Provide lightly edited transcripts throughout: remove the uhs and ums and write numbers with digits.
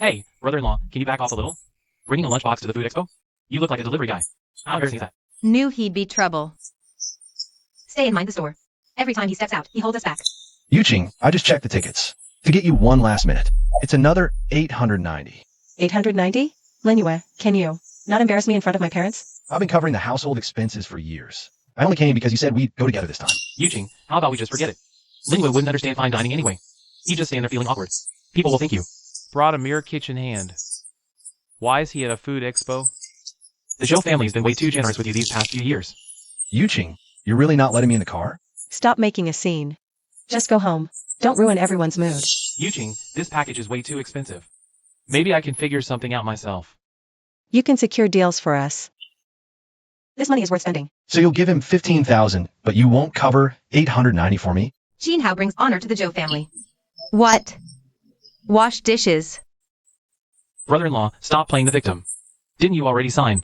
Hey, brother-in-law, can you back off a little? Bringing a lunchbox to the food expo? You look like a delivery guy. How embarrassing is that? Knew he'd be trouble. Stay and mind the store. Every time he steps out, he holds us back. Yuching, I just checked the tickets. To get you one last minute. It's another 890. 890? Linue, can you not embarrass me in front of my parents? I've been covering the household expenses for years. I only came because you said we'd go together this time. Yuching, how about we just forget it? Linua wouldn't understand fine dining anyway. He'd just stand there feeling awkward. People will think you brought a mere kitchen hand. Why is he at a food expo? The Zhou family's been way too generous with you these past few years. Yuching, you're really not letting me in the car? Stop making a scene. Just go home. Don't ruin everyone's mood. Yuching, this package is way too expensive. Maybe I can figure something out myself. You can secure deals for us. This money is worth spending. So you'll give him 15,000, but you won't cover 890 for me? Jinhao brings honor to the Zhou family. What? Wash dishes. Brother-in-law, stop playing the victim. Didn't you already sign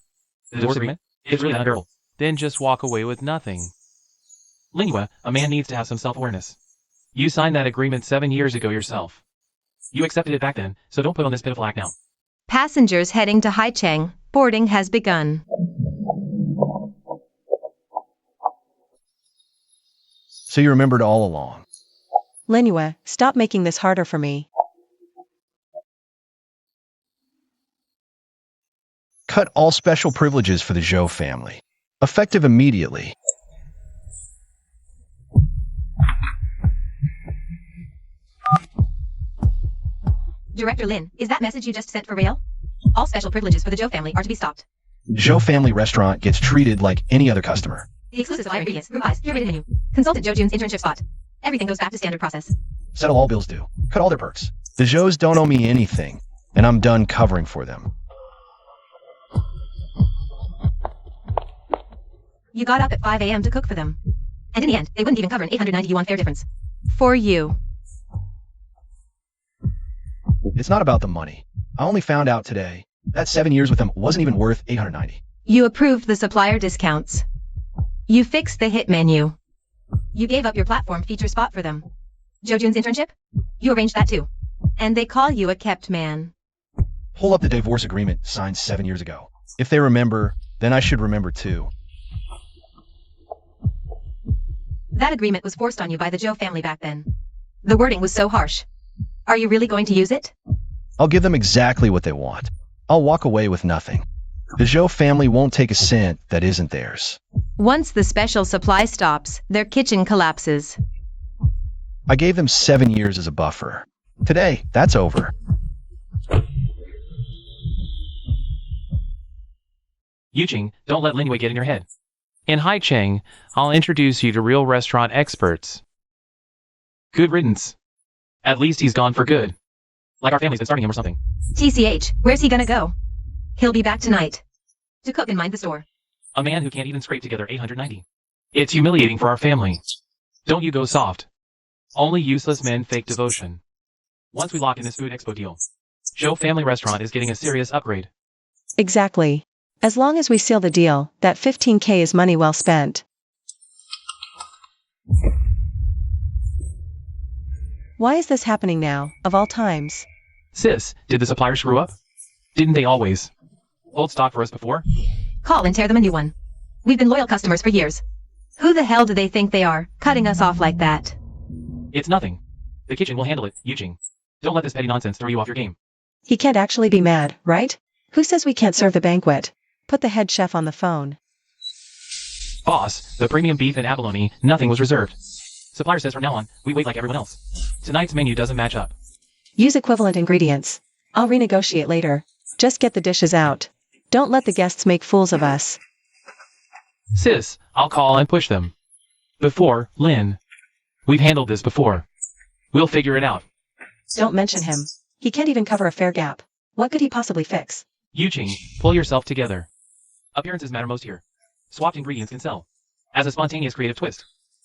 the divorce agreement? It's really unbearable. Then just walk away with nothing. Linua, a man needs to have some self-awareness. You signed that agreement 7 years ago yourself. You accepted it back then, so don't put on this pitiful act now. Passengers heading to Haicheng. Boarding has begun. So you remembered all along. Linue, stop making this harder for me. Cut all special privileges for the Zhou family. Effective immediately. Director Lin, is that message you just sent for real? All special privileges for the Zhou family are to be stopped. Zhou family restaurant gets treated like any other customer. The exclusive supplier ingredients, group buys, curated menu. Consultant Zhou Jun's internship spot. Everything goes back to standard process. Settle all bills due. Cut all their perks. The Zhous don't owe me anything, and I'm done covering for them. You got up at 5 a.m. to cook for them. And in the end, they wouldn't even cover an 890 yuan fare difference. For you. It's not about the money. I only found out today that 7 years with them wasn't even worth 890. You approved the supplier discounts. You fixed the hit menu. You gave up your platform feature spot for them. Zhou Jun's internship? You arranged that too. And they call you a kept man. Pull up the divorce agreement signed 7 years ago. If they remember, then I should remember too. That agreement was forced on you by the Zhou family back then. The wording was so harsh. Are you really going to use it? I'll give them exactly what they want. I'll walk away with nothing. The Zhou family won't take a cent that isn't theirs. Once the special supply stops, their kitchen collapses. I gave them 7 years as a buffer. Today, that's over. Yuching, don't let Linua get in your head. In Haicheng, I'll introduce you to real restaurant experts. Good riddance. At least he's gone for good. Like our family's been starting him or something. TCH, where's he gonna go? He'll be back tonight. To cook and mind the store. A man who can't even scrape together 890. It's humiliating for our family. Don't you go soft. Only useless men fake devotion. Once we lock in this food expo deal, Zhou family restaurant is getting a serious upgrade. Exactly. As long as we seal the deal, that 15K is money well spent. Why is this happening now, of all times? Sis, did the supplier screw up? Didn't they always hold stock for us before? Call and tear them a new one. We've been loyal customers for years. Who the hell do they think they are, cutting us off like that? It's nothing. The kitchen will handle it, Yuching. Don't let this petty nonsense throw you off your game. He can't actually be mad, right? Who says we can't serve the banquet? Put the head chef on the phone. Boss, the premium beef and abalone, nothing was reserved. Supplier says from now on, we wait like everyone else. Tonight's menu doesn't match up. Use equivalent ingredients. I'll renegotiate later. Just get the dishes out. Don't let the guests make fools of us. Sis, I'll call and push them. Before, Lin. We've handled this before. We'll figure it out. Don't mention him. He can't even cover a fare gap. What could he possibly fix? Yuching, pull yourself together. Appearances matter most here. Swapped ingredients can sell. As a spontaneous creative twist.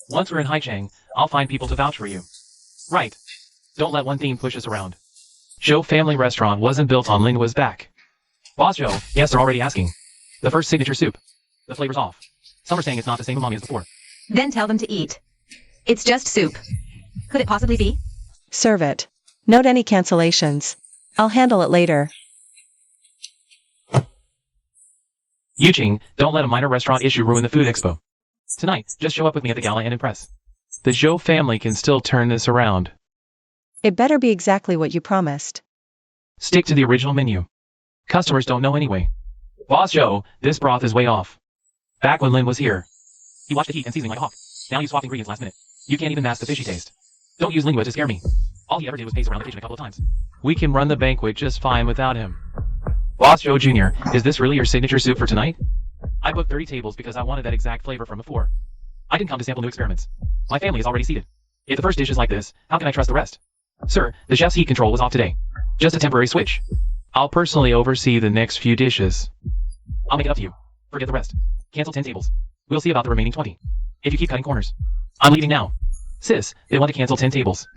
Once we're in Haicheng, I'll find people to vouch for you. Right. Don't let one theme push us around. Zhou family restaurant wasn't built on Linhua's back. Boss Zhou, yes, they're already asking. The first signature soup. The flavor's off. Some are saying it's not the same umami as before. Then tell them to eat. It's just soup. Could it possibly be? Serve it. Note any cancellations. I'll handle it later. Yuching, don't let a minor restaurant issue ruin the food expo. Tonight, just show up with me at the gala and impress. The Zhou family can still turn this around. It better be exactly what you promised. Stick to the original menu. Customers don't know anyway. Boss Zhou, this broth is way off. Back when Lin was here, he watched the heat and seasoning like a hawk. Now you swapped ingredients last minute. You can't even mask the fishy taste. Don't use lingua to scare me. All he ever did was pace around the kitchen a couple of times. We can run the banquet just fine without him. Boss Zhou Jr., is this really your signature soup for tonight? I booked 30 tables because I wanted that exact flavor from before. I didn't come to sample new experiments. My family is already seated. If the first dish is like this, how can I trust the rest? Sir, the chef's heat control was off today. Just a temporary switch. I'll personally oversee the next few dishes. I'll make it up to you. Forget the rest. Cancel 10 tables. We'll see about the remaining 20. If you keep cutting corners. I'm leaving now. Sis, they want to cancel 10 tables.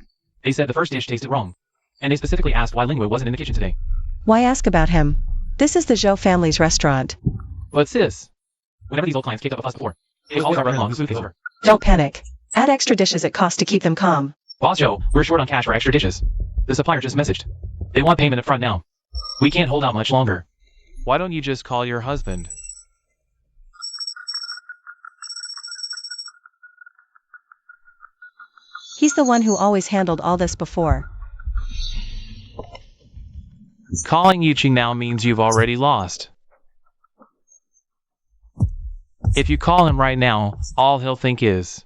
They said the first dish tasted wrong. And they specifically asked why Lingua wasn't in the kitchen today. Why ask about him? This is the Zhou family's restaurant. But sis, whenever these old clients kicked up a fuss before, it was always our brother-in-law whose food came over. Don't panic. Add extra dishes at cost to keep them calm. Boss Zhou, we're short on cash for extra dishes. The supplier just messaged. They want payment up front now. We can't hold out much longer. Why don't you just call your husband? He's the one who always handled all this before. Calling Yuching now means you've already lost. If you call him right now, all he'll think is,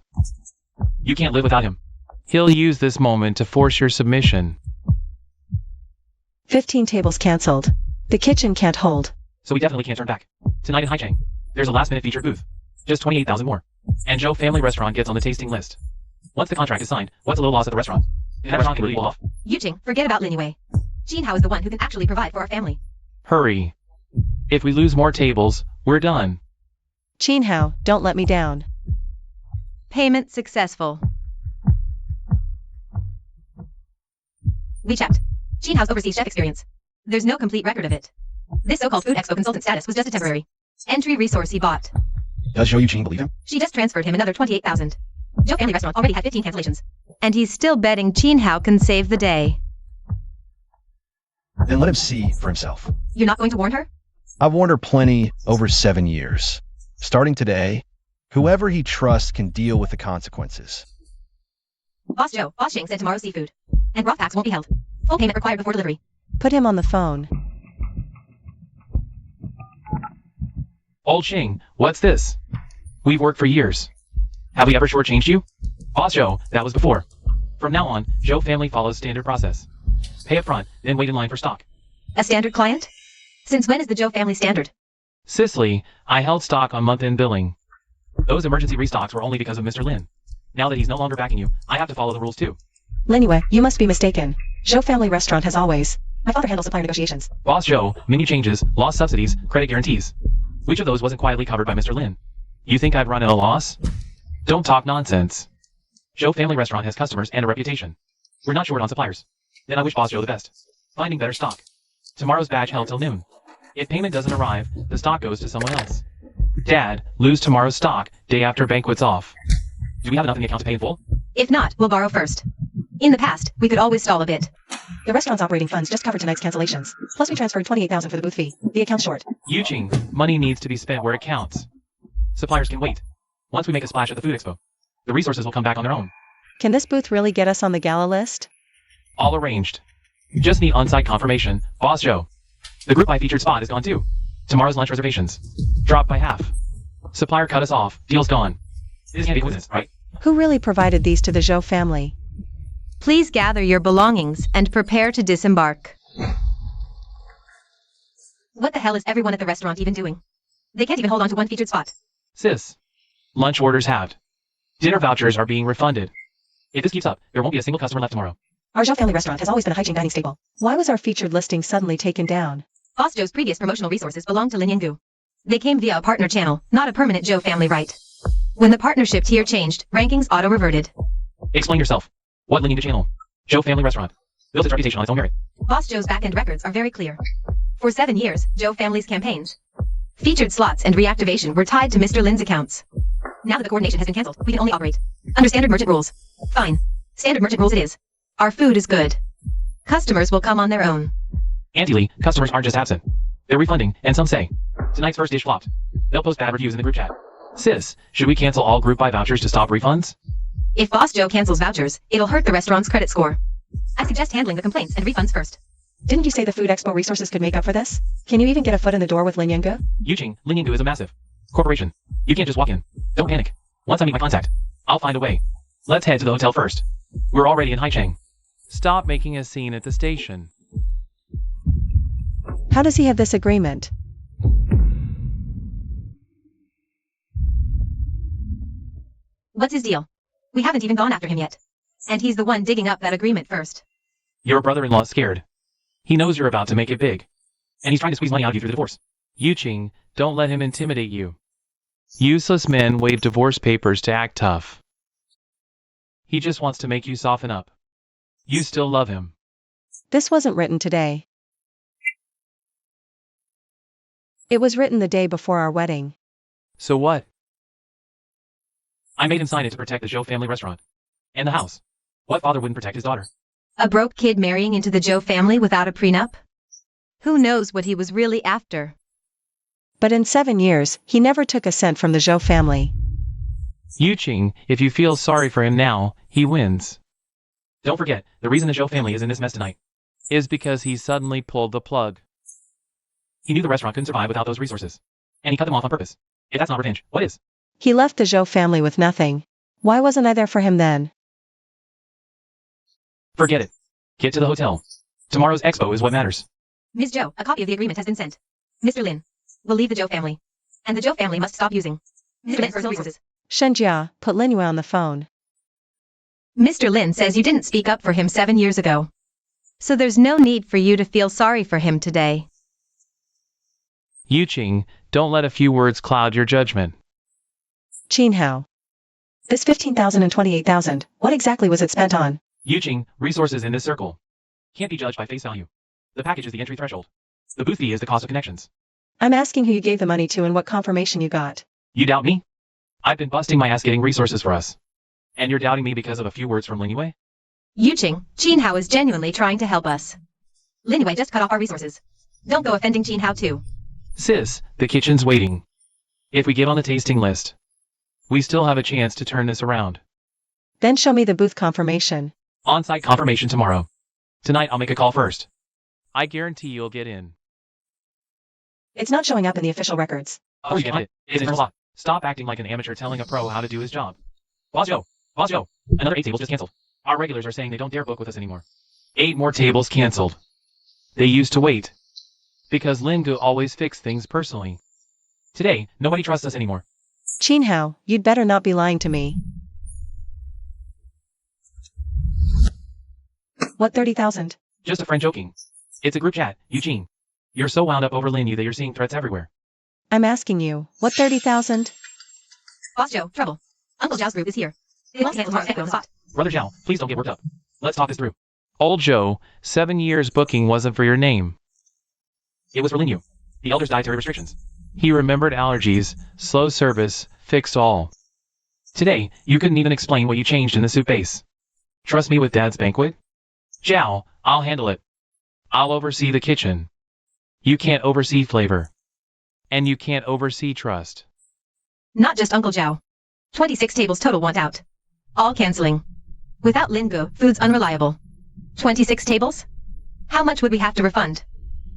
you can't live without him. He'll use this moment to force your submission. 15 tables cancelled. The kitchen can't hold. So we definitely can't turn back. Tonight in Haicheng, there's a last-minute featured booth. Just 28,000 more. And Zhou Family Restaurant gets on the tasting list. Once the contract is signed, what's a little loss at the restaurant? That restaurant can really pull off. Yuching, forget about Lin Yue. Jinhao is the one who can actually provide for our family. Hurry. If we lose more tables, we're done. Jinhao, don't let me down. Payment successful. We checked. Jinhao's overseas chef experience. There's no complete record of it. This so-called food expo consultant status was just a temporary entry resource he bought. Does Zhou Yuqing believe him? She just transferred him another 28,000. Zhou Family Restaurant already had 15 cancellations. And he's still betting Jinhao can save the day. Then let him see for himself. You're not going to warn her? I've warned her plenty over 7 years. Starting today, whoever he trusts can deal with the consequences. Boss Sheng said tomorrow's seafood. And broth packs won't be held. Full payment required before delivery. Put him on the phone. Old Ching, what's this? We've worked for years. Have we ever shortchanged you? Boss Zhou, that was before. From now on, Zhou Family follows standard process. Pay up front, then wait in line for stock. A standard client? Since when is the Zhou Family standard? Cicely, I held stock on month-end billing. Those emergency restocks were only because of Mr. Lin. Now that he's no longer backing you, I have to follow the rules too. Lin Yue, you must be mistaken. Zhou Family Restaurant has always. My father handles supplier negotiations. Boss Zhou, menu changes, lost subsidies, credit guarantees. Which of those wasn't quietly covered by Mr. Lin? You think I'd run at a loss? Don't talk nonsense. Zhou Family Restaurant has customers and a reputation. We're not short on suppliers. Then I wish Boss Zhou the best. Finding better stock. Tomorrow's batch held till noon. If payment doesn't arrive, the stock goes to someone else. Dad, lose tomorrow's stock, day after banquet's off. Do we have enough in the account to pay in full? If not, we'll borrow first. In the past, we could always stall a bit. The restaurant's operating funds just covered tonight's cancellations. Plus we transferred 28,000 for the booth fee. The account's short. Yuching, money needs to be spent where it counts. Suppliers can wait. Once we make a splash at the food expo, the resources will come back on their own. Can this booth really get us on the gala list? All arranged. Just need on-site confirmation. Boss Zhou. The group I featured spot is gone too. Tomorrow's lunch reservations. Dropped by half. Supplier cut us off. Deal's gone. This can't be coincidence, right? Who really provided these to the Zhou family? Please gather your belongings and prepare to disembark. What the hell is everyone at the restaurant even doing? They can't even hold on to one featured spot. Sis. Lunch orders halved. Dinner vouchers are being refunded. If this keeps up, there won't be a single customer left tomorrow. Our Zhou Family Restaurant has always been a Haicheng dining staple. Why was our featured listing suddenly taken down? Boss Zhou's previous promotional resources belonged to Lin Yinggu. They came via a partner channel, not a permanent Zhou family right. When the partnership tier changed, rankings auto-reverted. Explain yourself. What Lin Yinggu channel? Zhou Family Restaurant. Built its reputation on its own merit. Boss Zhou's back-end records are very clear. For 7 years, Zhou Family's campaigns, featured slots and reactivation were tied to Mr. Lin's accounts. Now that the coordination has been cancelled, we can only operate under standard merchant rules. Fine. Standard merchant rules it is. Our food is good. Customers will come on their own. Auntie Lee, customers aren't just absent. They're refunding, and some say, tonight's first dish flopped. They'll post bad reviews in the group chat. Sis, should we cancel all group buy vouchers to stop refunds? If Boss Joe cancels vouchers, it'll hurt the restaurant's credit score. I suggest handling the complaints and refunds first. Didn't you say the Food Expo resources could make up for this? Can you even get a foot in the door with Lin Yinggu? Yuqing, Lin Yinggu is a massive corporation. You can't just walk in. Don't panic. Once I meet my contact, I'll find a way. Let's head to the hotel first. We're already in Haicheng. Stop making a scene at the station. How does he have this agreement? What's his deal? We haven't even gone after him yet. And he's the one digging up that agreement first. Your brother-in-law's scared. He knows you're about to make it big. And he's trying to squeeze money out of you through the divorce. Yuqing, don't let him intimidate you. Useless men wave divorce papers to act tough. He just wants to make you soften up. You still love him. This wasn't written today. It was written the day before our wedding. So what? I made him sign it to protect the Zhou family restaurant. And the house. What father wouldn't protect his daughter? A broke kid marrying into the Joe family without a prenup? Who knows what he was really after? But in 7 years, he never took a cent from the Zhou family. Yuqing, if you feel sorry for him now, he wins. Don't forget, the reason the Zhou family is in this mess tonight Is because he suddenly pulled the plug. He knew the restaurant couldn't survive without those resources. And he cut them off on purpose. If that's not revenge, what is? He left the Zhou family with nothing. Why wasn't I there for him then? Forget it. Get to the hotel. Tomorrow's expo is what matters. Ms. Joe, a copy of the agreement has been sent. Mr. Lin, we'll leave the Joe family. And the Joe family must stop using Mr. Lin's personal resources. Shenjia, put Lin Yue on the phone. Mr. Lin says you didn't speak up for him 7 years ago. So there's no need for you to feel sorry for him today. Yuqing, don't let a few words cloud your judgment. Qin Hao. This 15,000 and 28,000, what exactly was it spent on? Yuqing, resources in this circle can't be judged by face value. The package is the entry threshold. The booth fee is the cost of connections. I'm asking who you gave the money to and what confirmation you got. You doubt me? I've been busting my ass getting resources for us. And you're doubting me because of a few words from Lin Yue? Yuqing, Qin Hao is genuinely trying to help us. Lin Yue just cut off our resources. Don't go offending Qin Hao too. Sis, the kitchen's waiting. If we get on the tasting list, we still have a chance to turn this around. Then show me the booth confirmation. On-site confirmation tomorrow. Tonight I'll make a call first. I guarantee you'll get in. It's not showing up in the official records. Oh, you get it. It's in her slot. Stop acting like an amateur telling a pro how to do his job. Boss Joe! Boss Joe! Another 8 tables just canceled. Our regulars are saying they don't dare book with us anymore. 8 more tables canceled. They used to wait. Because Lin Yinggu always fixed things personally. Today, nobody trusts us anymore. Qin Hao, you'd better not be lying to me. What 30,000? Just a friend joking. It's a group chat, Eugene. You're so wound up over Lin Yu that you're seeing threats everywhere. I'm asking you, what 30,000? Boss Joe, trouble. Uncle Zhao's group is here. They won't cancel tomorrow's expo on the spot. Brother Zhao, please don't get worked up. Let's talk this through. Old Joe, 7 years booking wasn't for your name. It was for Lin Yu. The elder's dietary restrictions. He remembered allergies, slow service, fixed all. Today, you couldn't even explain what you changed in the soup base. Trust me with Dad's banquet? Zhao, I'll handle it. I'll oversee the kitchen. You can't oversee flavor. And you can't oversee trust. Not just Uncle Zhao. 26 tables total want out. All canceling. Without Lin Yinggu, food's unreliable. 26 tables? How much would we have to refund?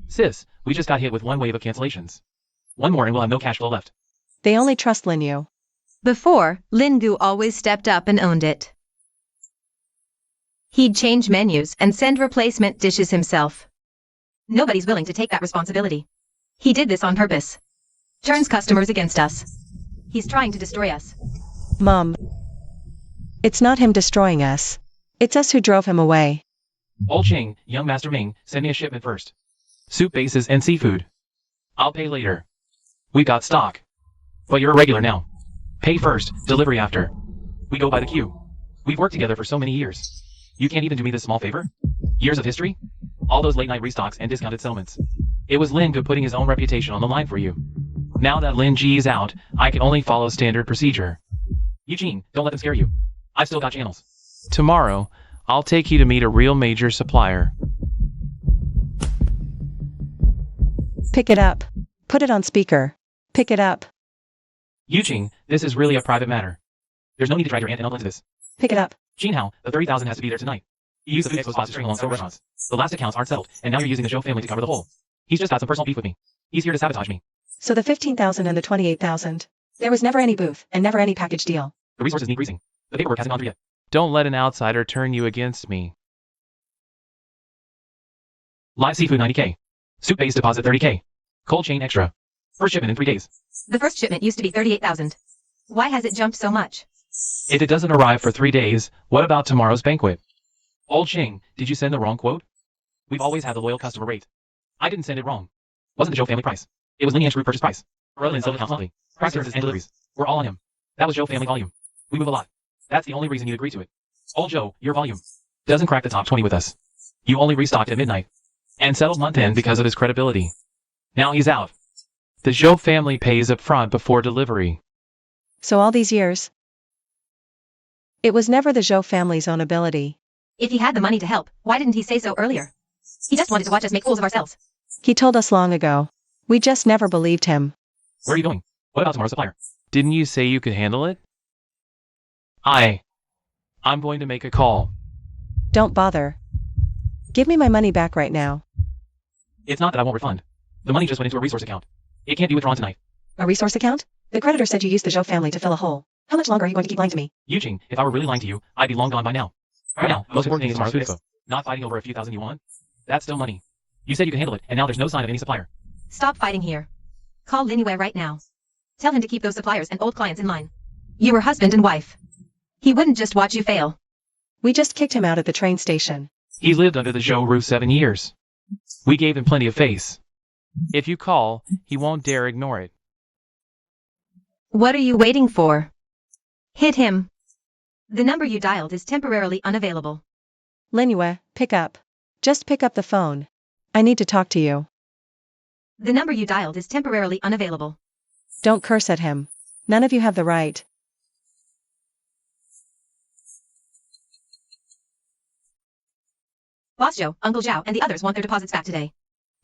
Sis, we just got hit with one wave of cancellations. One more and we'll have no cash flow left. They only trust Lin Yu. Before, Lin Yinggu always stepped up and owned it. He'd change menus and send replacement dishes himself. Nobody's willing to take that responsibility. He did this on purpose. Turns customers against us. He's trying to destroy us. Mom. It's not him destroying us. It's us who drove him away. Old Ching, young Master Ming, send me a shipment first. Soup bases and seafood. I'll pay later. We got stock. But you're a regular now. Pay first, delivery after. We go by the queue. We've worked together for so many years. You can't even do me this small favor? Years of history? All those late night restocks and discounted settlements. It was Lin Yinggu putting his own reputation on the line for you. Now that Lin Ji is out, I can only follow standard procedure. Eugene, don't let them scare you. I've still got channels. Tomorrow, I'll take you to meet a real major supplier. Pick it up. Put it on speaker. Pick it up. Yuqing, this is really a private matter. There's no need to drag your aunt and uncle into this. Pick it up. Jinhao, the 30,000 has to be there tonight. You used the food expo spot to string along several restaurants. The last accounts aren't settled, and now you're using the Zhou family to cover the hole. He's just got some personal beef with me. He's here to sabotage me. So the 15,000 and the 28,000. There was never any booth, and never any package deal. The resources need greasing. The paperwork hasn't gone through yet. Don't let an outsider turn you against me. Live seafood 90k. Soup base deposit 30k. Cold chain extra. First shipment in 3 days. The first shipment used to be 38,000. Why has it jumped so much? If it doesn't arrive for 3 days, what about tomorrow's banquet? Old Ching, did you send the wrong quote? We've always had the loyal customer rate. I didn't send it wrong. Wasn't the Zhou family price. It was Lineage Group purchase price. Roland sold accounts monthly. Price services and deliveries. We're all on him. That was Zhou family volume. We move a lot. That's the only reason you agreed to it. Old Zhou, your volume doesn't crack the top 20 with us. You only restocked at midnight. And settled month end because of his credibility. Now he's out. The Zhou family pays up front before delivery. So all these years, it was never the Zhou family's own ability. If he had the money to help, why didn't he say so earlier? He just wanted to watch us make fools of ourselves. He told us long ago. We just never believed him. Where are you going? What about tomorrow's supplier? Didn't you say you could handle it? I'm going to make a call. Don't bother. Give me my money back right now. It's not that I won't refund. The money just went into a resource account. It can't be withdrawn tonight. A resource account? The creditor said you used the Zhou family to fill a hole. How much longer are you going to keep lying to me? Yuqing, if I were really lying to you, I'd be long gone by now. Right now, the most important thing is tomorrow's food expo. Not fighting over a few thousand yuan. That's still money. You said you could handle it, and now there's no sign of any supplier. Stop fighting here. Call Lin Yue right now. Tell him to keep those suppliers and old clients in line. You were husband and wife. He wouldn't just watch you fail. We just kicked him out at the train station. He lived under the Zhou roof 7 years. We gave him plenty of face. If you call, he won't dare ignore it. What are you waiting for? Hit him. The number you dialed is temporarily unavailable. Lin Yue, pick up. Just pick up the phone. I need to talk to you. The number you dialed is temporarily unavailable. Don't curse at him. None of you have the right. Boss Joe, Uncle Zhao, and the others want their deposits back today.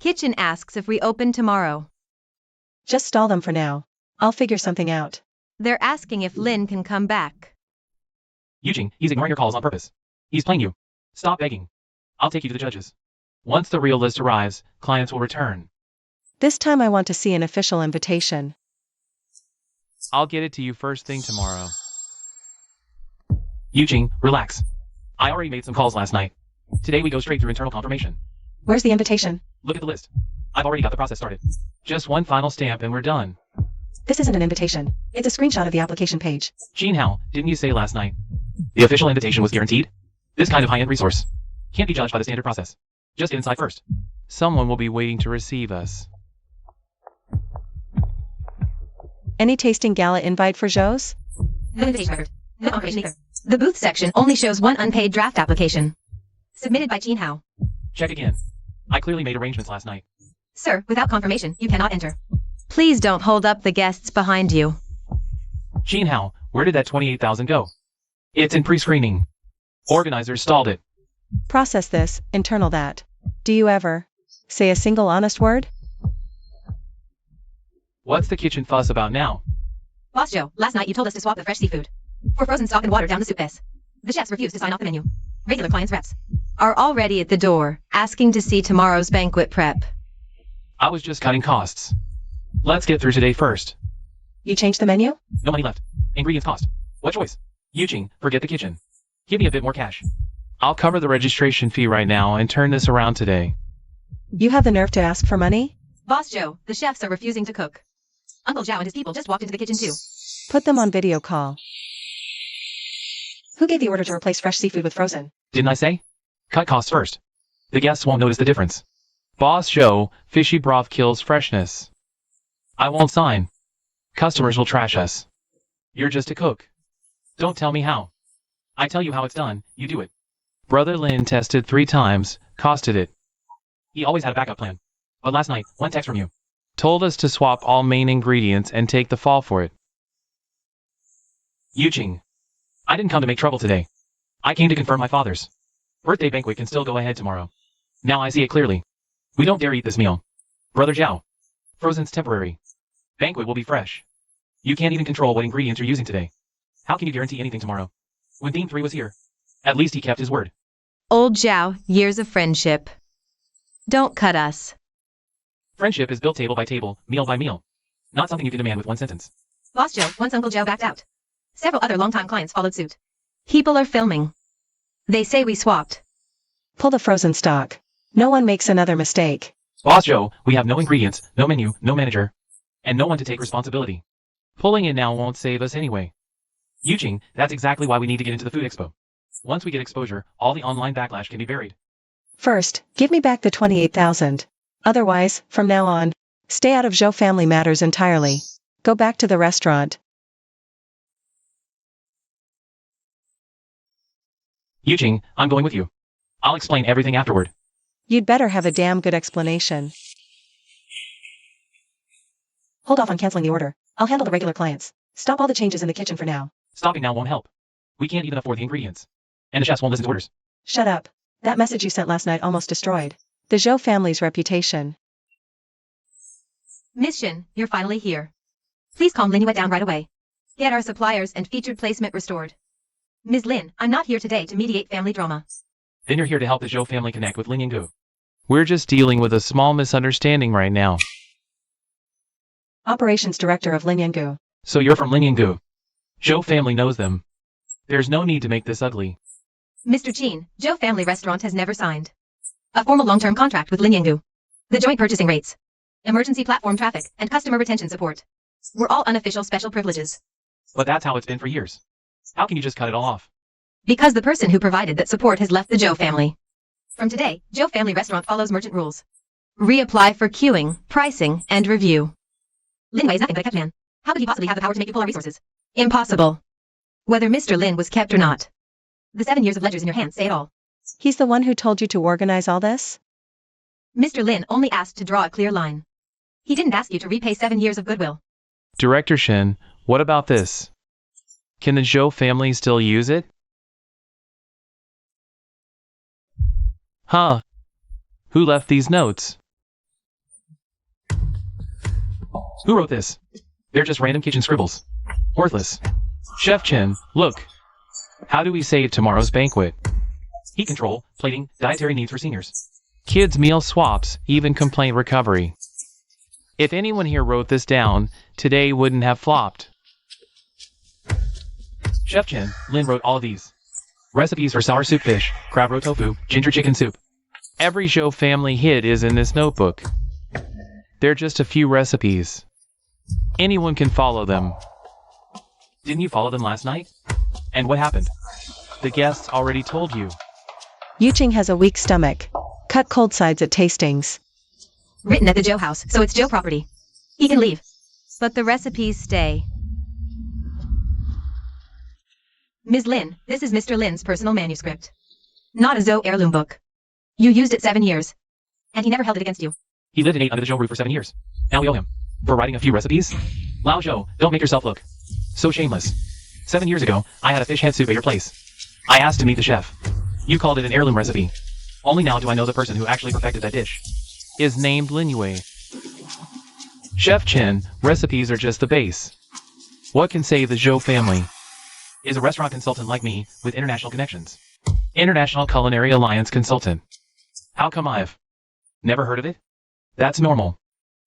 Kitchen asks if we open tomorrow. Just stall them for now. I'll figure something out. They're asking if Lin can come back. Yuqing, he's ignoring your calls on purpose. He's playing you. Stop begging. I'll take you to the judges. Once the real list arrives, clients will return. This time I want to see an official invitation. I'll get it to you first thing tomorrow. Yuqing, relax. I already made some calls last night. Today we go straight through internal confirmation. Where's the invitation? Look at the list. I've already got the process started. Just one final stamp and we're done. This isn't an invitation. It's a screenshot of the application page. Jinhao, didn't you say last night the official invitation was guaranteed? This kind of high-end resource can't be judged by the standard process. Just get inside first. Someone will be waiting to receive us. Any tasting gala invite for Zhou's? No invitation record. No operation either. The booth section only shows one unpaid draft application. Submitted by Jinhao. Check again. I clearly made arrangements last night. Sir, without confirmation, you cannot enter. Please don't hold up the guests behind you. Jinhao, where did that 28,000 go? It's in pre-screening. Organizers stalled it. Process this, internal that. Do you ever say a single honest word? What's the kitchen fuss about now? Boss Joe, last night you told us to swap the fresh seafood for frozen stock and water down the soup base. The chefs refused to sign off the menu. Regular clients' reps are already at the door, asking to see tomorrow's banquet prep. I was just cutting costs. Let's get through today first. You changed the menu? No money left. Ingredients cost. What choice? Yuqing, forget the kitchen. Give me a bit more cash. I'll cover the registration fee right now and turn this around today. You have the nerve to ask for money? Boss Joe, the chefs are refusing to cook. Uncle Zhao and his people just walked into the kitchen too. Put them on video call. Who gave the order to replace fresh seafood with frozen? Didn't I say? Cut costs first. The guests won't notice the difference. Boss Joe, fishy broth kills freshness. I won't sign. Customers will trash us. You're just a cook. Don't tell me how. I tell you how it's done, you do it. Brother Lin tested 3 times, costed it. He always had a backup plan. But last night, one text from you. Told us to swap all main ingredients and take the fall for it. Yuqing. I didn't come to make trouble today. I came to confirm my father's birthday banquet can still go ahead tomorrow. Now I see it clearly. We don't dare eat this meal. Brother Zhao, Frozen's temporary. Banquet will be fresh. You can't even control what ingredients you're using today. How can you guarantee anything tomorrow? When Theme 3 was here, at least he kept his word. Old Zhao, years of friendship. Don't cut us. Friendship is built table by table, meal by meal. Not something you can demand with one sentence. Boss Joe, once Uncle Joe backed out. Several other longtime clients followed suit. People are filming. They say we swapped. Pull the frozen stock. No one makes another mistake. Boss Joe, we have no ingredients, no menu, no manager, and no one to take responsibility. Pulling it now won't save us anyway. Yuching, that's exactly why we need to get into the food expo. Once we get exposure, all the online backlash can be buried. First, give me back the 28,000. Otherwise, from now on, stay out of Zhou family matters entirely. Go back to the restaurant. Yuching, I'm going with you. I'll explain everything afterward. You'd better have a damn good explanation. Hold off on canceling the order. I'll handle the regular clients. Stop all the changes in the kitchen for now. Stopping now won't help. We can't even afford the ingredients. And the chefs won't listen to orders. Shut up. That message you sent last night almost destroyed the Zhou family's reputation. Miss Shin, you're finally here. Please calm Lin Yue down right away. Get our suppliers and featured placement restored. Ms. Lin, I'm not here today to mediate family drama. Then you're here to help the Zhou family connect with Lin Yinggu. We're just dealing with a small misunderstanding right now. Operations Director of Lin Yinggu. So you're from Lin Yinggu. Zhou family knows them. There's no need to make this ugly. Mr. Chin, Zhou family restaurant has never signed a formal long-term contract with Lin Yinggu. The joint purchasing rates, emergency platform traffic, and customer retention support were all unofficial special privileges. But that's how it's been for years. How can you just cut it all off? Because the person who provided that support has left the Zhou family. From today, Zhou family restaurant follows merchant rules. Reapply for queuing, pricing, and review. Lin Wei is nothing but a kept man. How could he possibly have the power to make you pull our resources? Impossible. Whether Mr. Lin was kept or not. The 7 years of ledgers in your hands say it all. He's the one who told you to organize all this? Mr. Lin only asked to draw a clear line. He didn't ask you to repay 7 years of goodwill. Director Shin, what about this? Can the Zhou family still use it? Huh? Who left these notes? Who wrote this? They're just random kitchen scribbles. Worthless. Chef Chen, look. How do we save tomorrow's banquet? Heat control, plating, dietary needs for seniors. Kids' meal swaps, even complaint recovery. If anyone here wrote this down, today wouldn't have flopped. Chef Chen, Lin wrote all of these. Recipes for sour soup fish, crab roe tofu, ginger chicken soup. Every Zhou family hit is in this notebook. They're just a few recipes. Anyone can follow them. Didn't you follow them last night? And what happened? The guests already told you. Yuching has a weak stomach. Cut cold sides at tastings. Written at the Zhou house, so it's Zhou property. He can leave. But the recipes stay. Ms. Lin, this is Mr. Lin's personal manuscript. Not a Zhou heirloom book. You used it 7 years. And he never held it against you. He lived and ate under the Zhou roof for 7 years. Now we owe him. For writing a few recipes? Lao Zhou, don't make yourself look so shameless. 7 years ago, I had a fish head soup at your place. I asked to meet the chef. You called it an heirloom recipe. Only now do I know the person who actually perfected that dish. Is named Lin Yue. Chef Chen, recipes are just the base. What can save the Zhou family? Is a restaurant consultant like me with international connections. International Culinary Alliance consultant. How come I've never heard of it? That's normal.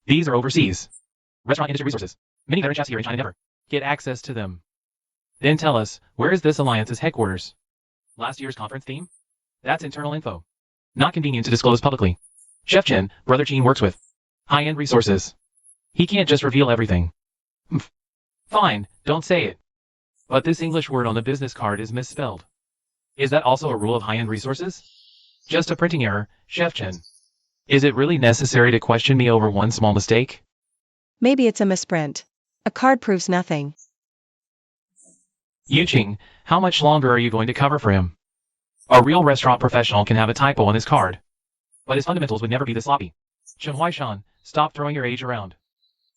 These are overseas. Restaurant industry resources. Many veteran chefs here in China never Get access to them. Then tell us, where is this alliance's headquarters? Last year's conference theme? That's internal info. Not convenient to disclose publicly. Chef Chen, Brother Chin works with high-end resources. He can't just reveal everything. Fine, don't say it. But this English word on the business card is misspelled. Is that also a rule of high-end resources? Just a printing error, Chef Chen. Is it really necessary to question me over one small mistake? Maybe it's a misprint. A card proves nothing. Yuching, how much longer are you going to cover for him? A real restaurant professional can have a typo on his card. But his fundamentals would never be this sloppy. Chen Huaishan, stop throwing your age around.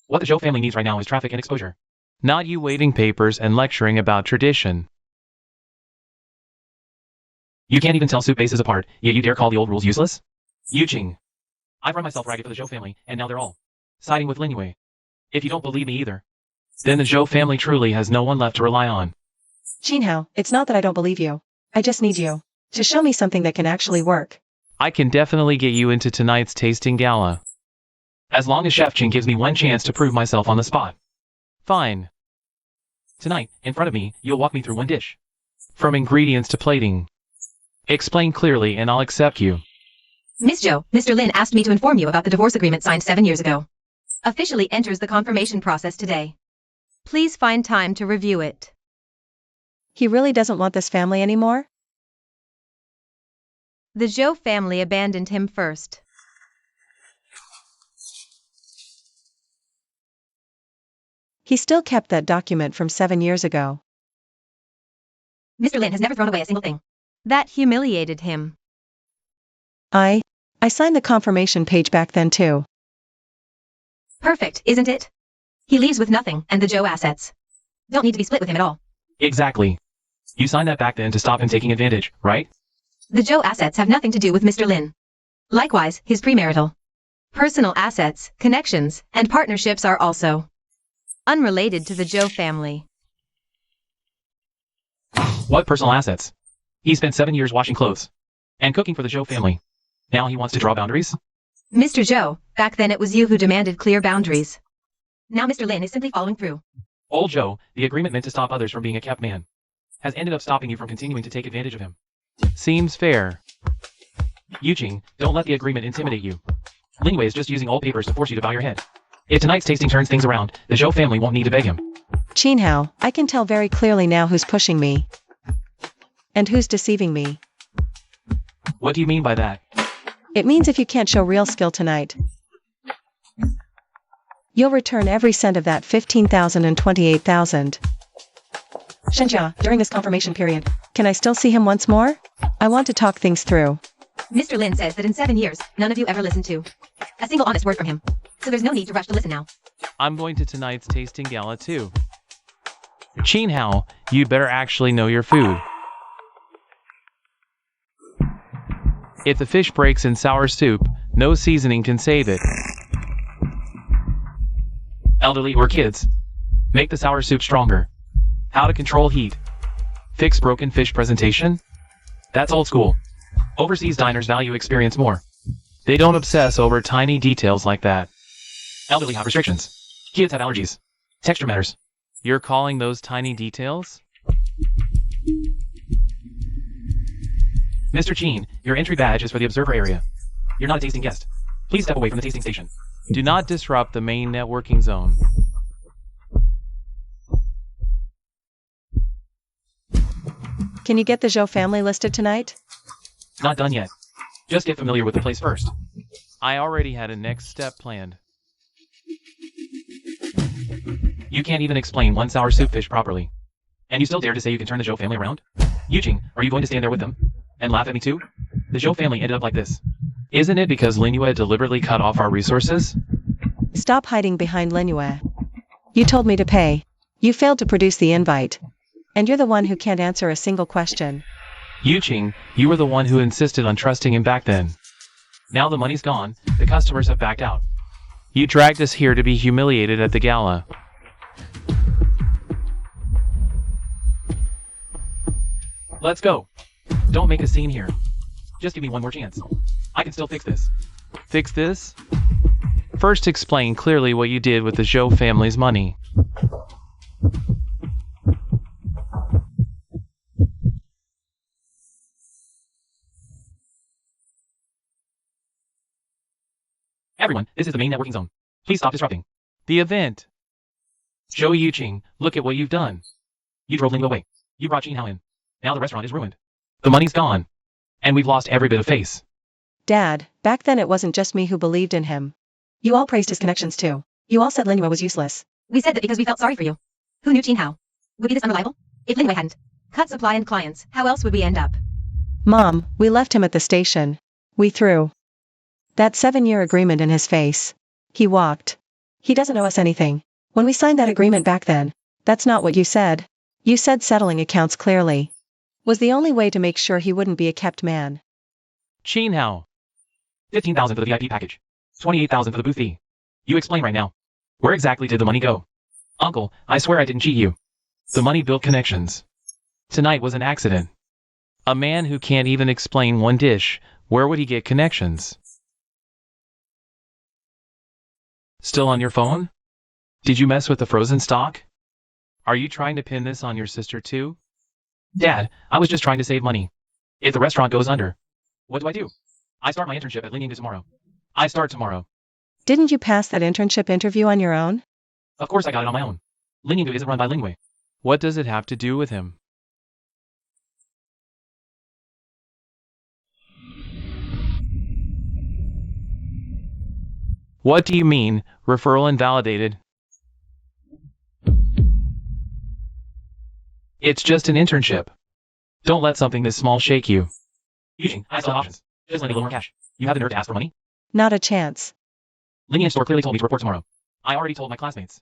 What the Zhou family needs right now is traffic and exposure. Not you waiting papers and lecturing about tradition. You can't even tell soup bases apart, yet you dare call the old rules useless? Yuching. I've run myself ragged for the Zhou family, and now they're all siding with Linue. If you don't believe me either, then the Zhou family truly has no one left to rely on. Jinhao, it's not that I don't believe you. I just need you to show me something that can actually work. I can definitely get you into tonight's tasting gala. As long as Chef Jing gives me one chance to prove myself on the spot. Fine. Tonight, in front of me, you'll walk me through one dish. From ingredients to plating. Explain clearly and I'll accept you. Miss Zhou, Mr. Lin asked me to inform you about the divorce agreement signed 7 years ago. Officially enters the confirmation process today. Please find time to review it. He really doesn't want this family anymore? The Zhou family abandoned him first. He still kept that document from 7 years ago. Mr. Lin has never thrown away a single thing. That humiliated him. I signed the confirmation page back then too. Perfect, isn't it? He leaves with nothing, and the Zhou assets don't need to be split with him at all. Exactly. You signed that back then to stop him taking advantage, right? The Zhou assets have nothing to do with Mr. Lin. Likewise, his premarital, personal assets, connections, and partnerships are also unrelated to the Zhou family. What personal assets? He spent 7 years washing clothes and cooking for the Zhou family. Now he wants to draw boundaries? Mr. Zhou, back then it was you who demanded clear boundaries. Now Mr. Lin is simply following through. Old Zhou, the agreement meant to stop others from being a kept man, has ended up stopping you from continuing to take advantage of him. Seems fair. Yuqing, don't let the agreement intimidate you. Linwei is just using old papers to force you to bow your head. If tonight's tasting turns things around, the Zhou family won't need to beg him. Jinhao, I can tell very clearly now who's pushing me. And who's deceiving me. What do you mean by that? It means if you can't show real skill tonight, you'll return every cent of that 15,000 and 28,000. Shenjia, during this confirmation period, can I still see him once more? I want to talk things through. Mr. Lin says that in 7 years, none of you ever listened to a single honest word from him. So there's no need to rush to listen now. I'm going to tonight's tasting gala too. Jinhao, you'd better actually know your food. If the fish breaks in sour soup, no seasoning can save it. Elderly or kids, make the sour soup stronger. How to control heat. Fix broken fish presentation. That's old school. Overseas diners value experience more. They don't obsess over tiny details like that. Elderly have restrictions. Kids have allergies. Texture matters. You're calling those tiny details? Mr. Chin, your entry badge is for the observer area. You're not a tasting guest. Please step away from the tasting station. Do not disrupt the main networking zone. Can you get the Zhou family listed tonight? Not done yet. Just get familiar with the place first. I already had a next step planned. You can't even explain one sour soup fish properly. And you still dare to say you can turn the Zhou family around? Yuqing, are you going to stand there with them? And laugh at me too? The Zhou family ended up like this. Isn't it because Linue deliberately cut off our resources? Stop hiding behind Linue. You told me to pay. You failed to produce the invite. And you're the one who can't answer a single question. Yuqing, you were the one who insisted on trusting him back then. Now the money's gone, the customers have backed out. You dragged us here to be humiliated at the gala. Let's go. Don't make a scene here. Just give me one more chance. I can still fix this. Fix this? First explain clearly what you did with the Zhou family's money. Everyone, this is the main networking zone. Please stop disrupting. The event. Zhou Yuqing, look at what you've done. You drove Lingu away. You brought Jinhao in. Now the restaurant is ruined. The money's gone. And we've lost every bit of face. Dad, back then it wasn't just me who believed in him. You all praised his connections too. You all said Linue was useless. We said that because we felt sorry for you. Who knew Jinhao would be this unreliable? If Linwei hadn't cut supply and clients, how else would we end up? Mom, we left him at the station. We threw that 7-year agreement in his face. He walked. He doesn't owe us anything. When we signed that agreement back then, that's not what you said. You said settling accounts clearly was the only way to make sure he wouldn't be a kept man. Jinhao. 15,000 for the VIP package. 28,000 for the booth fee. You explain right now. Where exactly did the money go? Uncle, I swear I didn't cheat you. The money built connections. Tonight was an accident. A man who can't even explain one dish, where would he get connections? Still on your phone? Did you mess with the frozen stock? Are you trying to pin this on your sister too? Dad, I was just trying to save money. If the restaurant goes under, what do? I start my internship at Linyang tomorrow. I start tomorrow. Didn't you pass that internship interview on your own? Of course I got it on my own. Linyang isn't run by Lingwei. What does it have to do with him? What do you mean, referral invalidated? It's just an internship. Don't let something this small shake you. Eugene, I still have options. Just lend me a little more cash. You have the nerve to ask for money? Not a chance. Linyang store clearly told me to report tomorrow. I already told my classmates.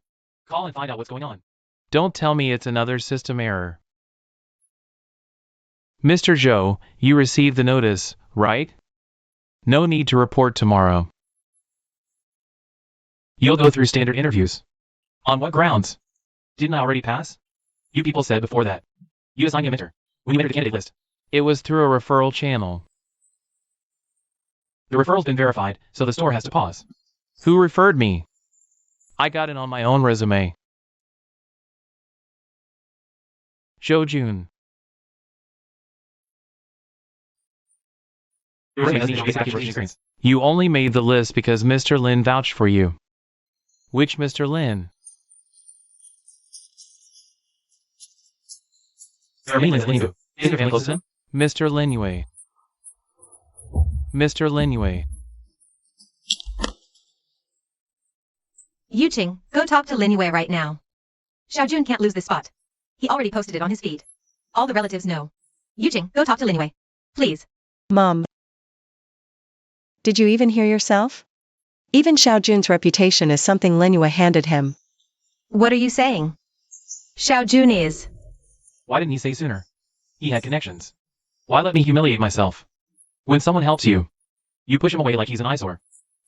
Call and find out what's going on. Don't tell me it's another system error. Mr. Zhou, you received the notice, right? No need to report tomorrow. You'll go through standard interviews. On what grounds? Didn't I already pass? You people said before that. You assigned me a mentor. When you entered the candidate list. It was through a referral channel. The referral's been verified, so the store has to pause. Who referred me? I got it on my own resume. Zhou Jun. You only made the list because Mr. Lin vouched for you. Which Mr. Lin? Isn't your family close to him? Mr. Linyue. Mr. Linyue. Yuqing, go talk to Linyue right now. Xiaojun can't lose this spot. He already posted it on his feed. All the relatives know. Yuqing, go talk to Linyue. Please. Mom. Did you even hear yourself? Even Xiaojun's reputation is something Linyue handed him. What are you saying? Xiaojun is. Why didn't he say sooner? He had connections. Why let me humiliate myself? When someone helps you, you push him away like he's an eyesore.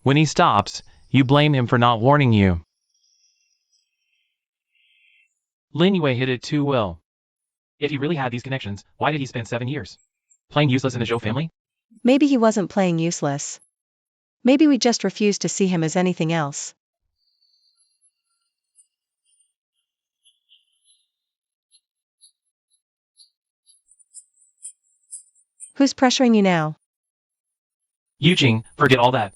When he stops, you blame him for not warning you. Linyue hit it too well. If he really had these connections, why did he spend 7 years? Playing useless in the Zhou family? Maybe he wasn't playing useless. Maybe we just refused to see him as anything else. Who's pressuring you now? Yuqing, forget all that.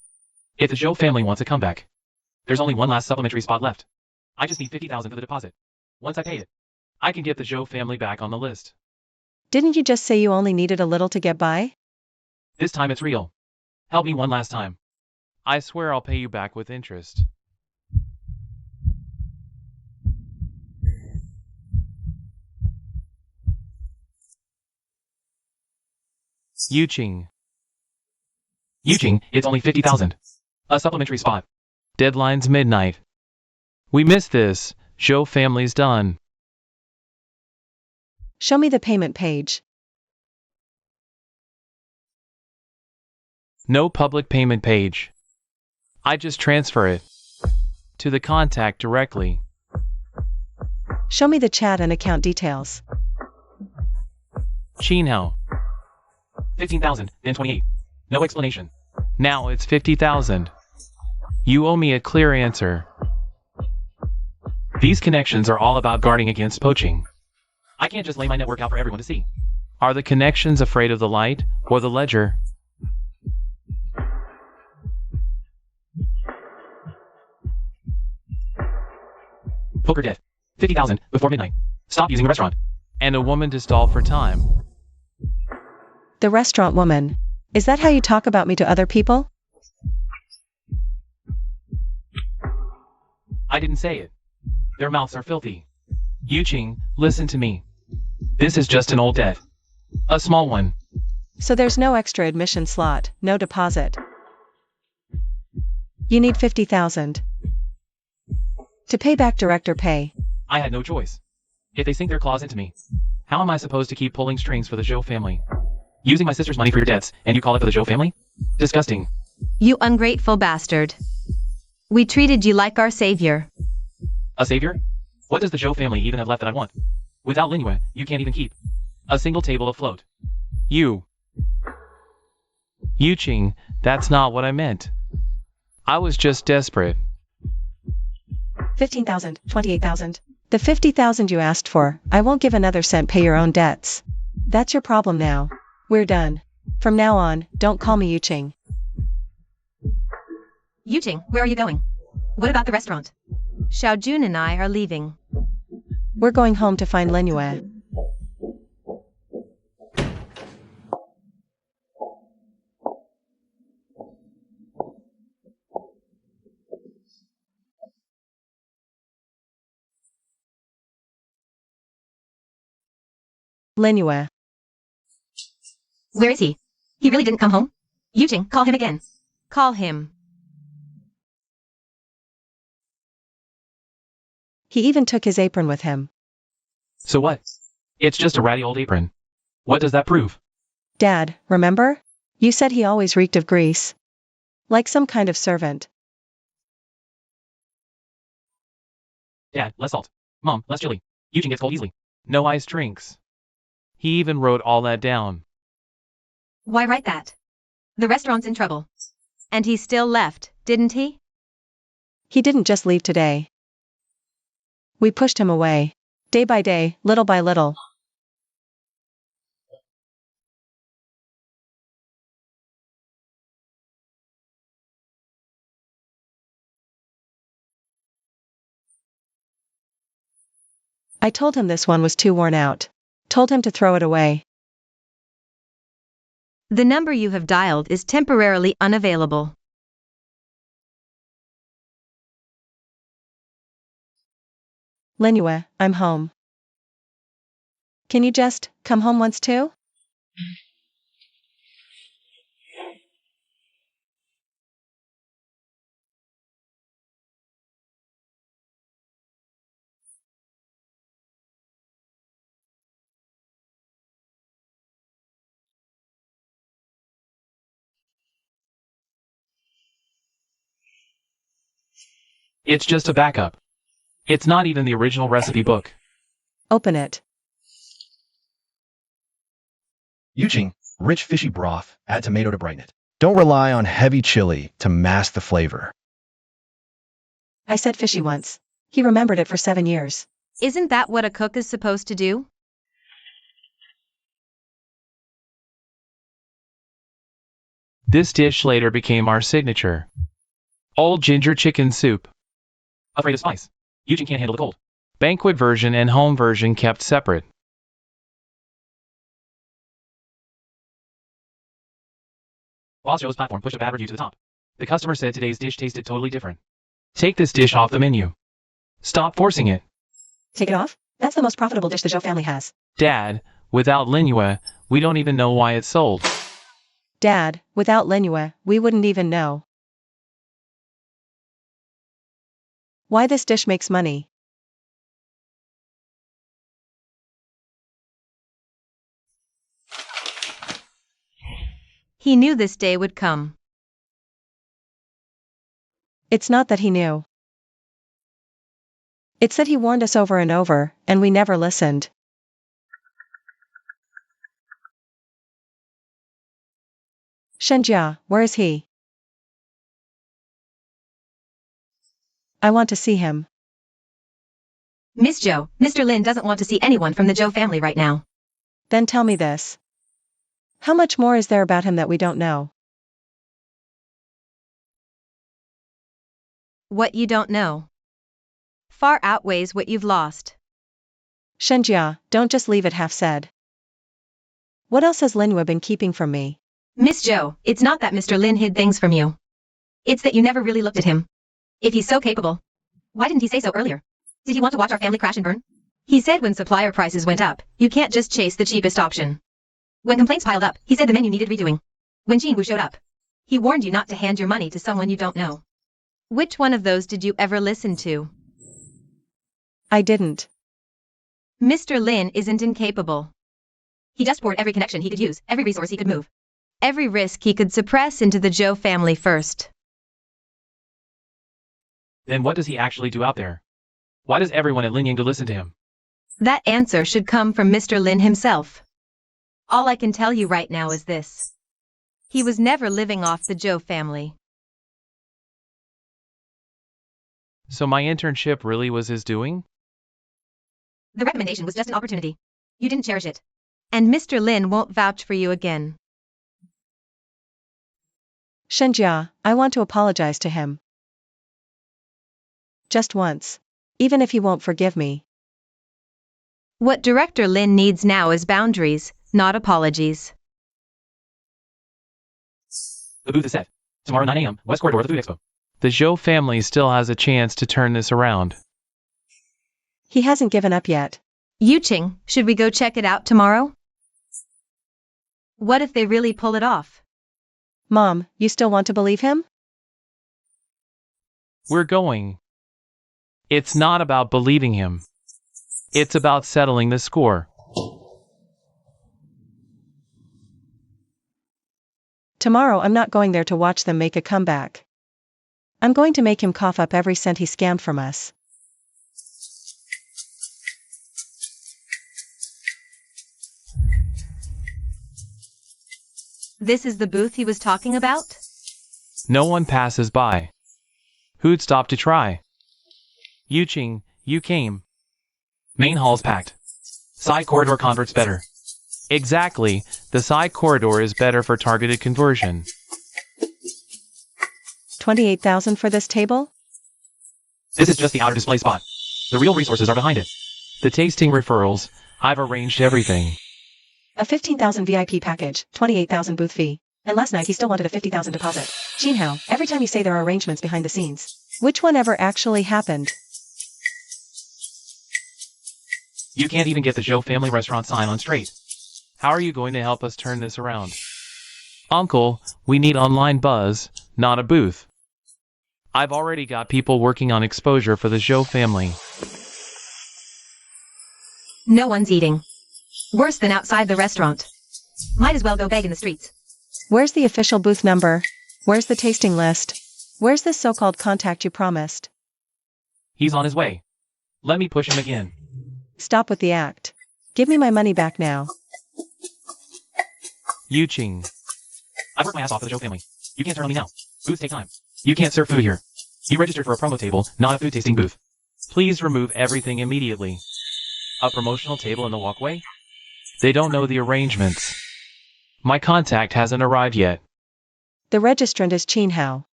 If the Zhou family wants a comeback, there's only one last supplementary spot left. I just need 50,000 for the deposit. Once I pay it, I can get the Zhou family back on the list. Didn't you just say you only needed a little to get by? This time it's real. Help me one last time. I swear I'll pay you back with interest. Yuqing. Yuqing, it's only 50,000. A supplementary spot. Deadline's midnight. We missed this. Zhou family's done. Show me the payment page. No public payment page. I just transfer it to the contact directly. Show me the chat and account details. Qinhao. 15,000, then 28. No explanation. Now it's 50,000. You owe me a clear answer. These connections are all about guarding against poaching. I can't just lay my network out for everyone to see. Are the connections afraid of the light or the ledger? Poker debt. 50,000 before midnight. Stop using the restaurant. And a woman to stall for time. The restaurant woman. Is that how you talk about me to other people? I didn't say it. Their mouths are filthy. Yuqing, listen to me. This is just an old debt. A small one. So there's no extra admission slot, no deposit. You need 50,000. To pay back director pay. I had no choice. If they sink their claws into me, how am I supposed to keep pulling strings for the Zhou family? Using my sister's money for your debts, and you call it for the Zhou family? Disgusting. You ungrateful bastard. We treated you like our savior. A savior? What does the Zhou family even have left that I want? Without Linue, you can't even keep a single table afloat. You Ching, that's not what I meant. I was just desperate. 15,000, 28,000. The 50,000 you asked for, I won't give another cent. Pay your own debts. That's your problem now. We're done. From now on, don't call me Yuching. Yuching, where are you going? What about the restaurant? Xiaojun and I are leaving. We're going home to find Linue. Linue. Where is he? He really didn't come home? Yuching, call him again. Call him. He even took his apron with him. So what? It's just a ratty old apron. What does that prove? Dad, remember? You said he always reeked of grease. Like some kind of servant. Dad, less salt. Mom, less chili. Yuching gets cold easily. No ice drinks. He even wrote all that down. Why write that? The restaurant's in trouble. And he still left, didn't he? He didn't just leave today. We pushed him away. Day by day, little by little. I told him this one was too worn out. Told him to throw it away. The number you have dialed is temporarily unavailable. Linue, I'm home. Can you just come home once too? It's just a backup. It's not even the original recipe book. Open it. Yuching, rich fishy broth, add tomato to brighten it. Don't rely on heavy chili to mask the flavor. I said fishy once. He remembered it for 7 years. Isn't that what a cook is supposed to do? This dish later became our signature. Old ginger chicken soup. Afraid of spice. Yuching can't handle the cold. Banquet version and home version kept separate. Boss Joe's platform pushed a bad review to the top. The customer said today's dish tasted totally different. Take this dish off the menu. Stop forcing it. Take it off? That's the most profitable dish the Zhou family has. Dad, without Linue, we don't even know why it's sold. Dad, without Linue, we wouldn't even know. Why this dish makes money. He knew this day would come. It's not that he knew. It's that he warned us over and over, and we never listened. Shenjia, where is he? I want to see him. Miss Zhou, Mr. Lin doesn't want to see anyone from the Zhou family right now. Then tell me this. How much more is there about him that we don't know? What you don't know far outweighs what you've lost. Shenjia, don't just leave it half said. What else has Linue been keeping from me? Miss Zhou, it's not that Mr. Lin hid things from you. It's that you never really looked at him. If he's so capable, why didn't he say so earlier? Did he want to watch our family crash and burn? He said when supplier prices went up, you can't just chase the cheapest option. When complaints piled up, he said the menu needed redoing. When Jingu showed up, he warned you not to hand your money to someone you don't know. Which one of those did you ever listen to? I didn't. Mr. Lin isn't incapable. He just poured every connection he could use, every resource he could move. Every risk he could suppress into the Zhou family first. Then what does he actually do out there? Why does everyone at Linyangdu listen to him? That answer should come from Mr. Lin himself. All I can tell you right now is this. He was never living off the Zhou family. So my internship really was his doing? The recommendation was just an opportunity. You didn't cherish it. And Mr. Lin won't vouch for you again. Shenjia, I want to apologize to him. Just once. Even if he won't forgive me. What Director Lin needs now is boundaries, not apologies. The booth is set. Tomorrow 9 a.m., West Corridor of the Food Expo. The Zhou family still has a chance to turn this around. He hasn't given up yet. Yuqing, should we go check it out tomorrow? What if they really pull it off? Mom, you still want to believe him? We're going. It's not about believing him. It's about settling the score. Tomorrow I'm not going there to watch them make a comeback. I'm going to make him cough up every cent he scammed from us. This is the booth he was talking about? No one passes by. Who'd stop to try? Yuqing, you came. Main hall's packed. Side corridor converts better. Exactly, the side corridor is better for targeted conversion. 28,000 for this table? This is just the outer display spot. The real resources are behind it. The tasting referrals, I've arranged everything. A 15,000 VIP package, 28,000 booth fee. And last night he still wanted a 50,000 deposit. Jinhao, every time you say there are arrangements behind the scenes, which one ever actually happened? You can't even get the Zhou family restaurant sign on straight. How are you going to help us turn this around? Uncle, we need online buzz, not a booth. I've already got people working on exposure for the Zhou family. No one's eating. Worse than outside the restaurant. Might as well go beg in the streets. Where's the official booth number? Where's the tasting list? Where's this so-called contact you promised? He's on his way. Let me push him again. Stop with the act. Give me my money back now. Yuqing. I've worked my ass off for the Zhou family. You can't turn on me now. Booths take time. You can't serve food here. You registered for a promo table, not a food tasting booth. Please remove everything immediately. A promotional table in the walkway? They don't know the arrangements. My contact hasn't arrived yet. The registrant is Jinhao.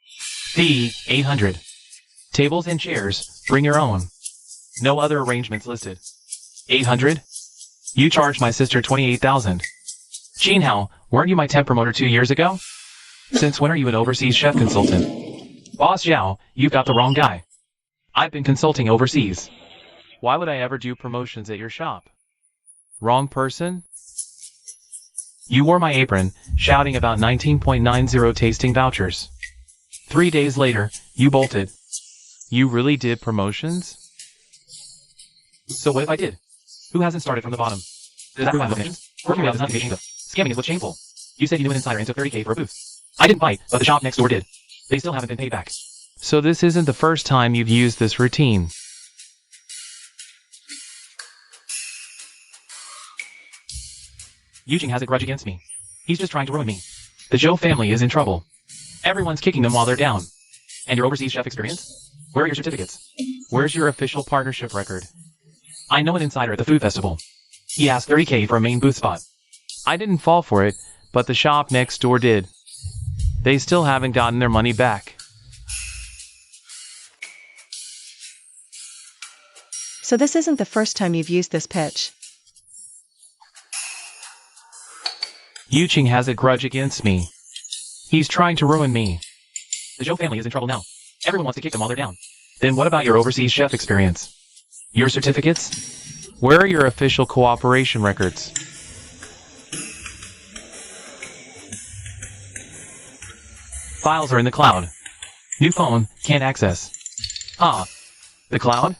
Fee, 800. Tables and chairs, bring your own. No other arrangements listed. 800? You charged my sister 28,000. Jinhao, weren't you my temp promoter 2 years ago? Since when are you an overseas chef consultant? Boss Zhao, you've got the wrong guy. I've been consulting overseas. Why would I ever do promotions at your shop? Wrong person? You wore my apron, shouting about 19.90 tasting vouchers. 3 days later, you bolted. You really did promotions? So what if I did? Who hasn't started from the bottom? Does that prove I'm efficient? Working without is not engaging though. Scamming is what's shameful. You said you knew an insider and took 30K for a booth. I didn't bite, but the shop next door did. They still haven't been paid back. So this isn't the first time you've used this routine. Yuqing has a grudge against me. He's just trying to ruin me. The Zhou family is in trouble. Everyone's kicking them while they're down. And your overseas chef experience? Where are your certificates? Where's your official partnership record? I know an insider at the food festival. He asked 30K for a main booth spot. I didn't fall for it, but the shop next door did. They still haven't gotten their money back. So this isn't the first time you've used this pitch. Yuqing has a grudge against me. He's trying to ruin me. The Zhou family is in trouble now. Everyone wants to kick them while they're down. Then what about your overseas chef experience? Your certificates? Where are your official cooperation records? Files are in the cloud. New phone, can't access. Ah, the cloud?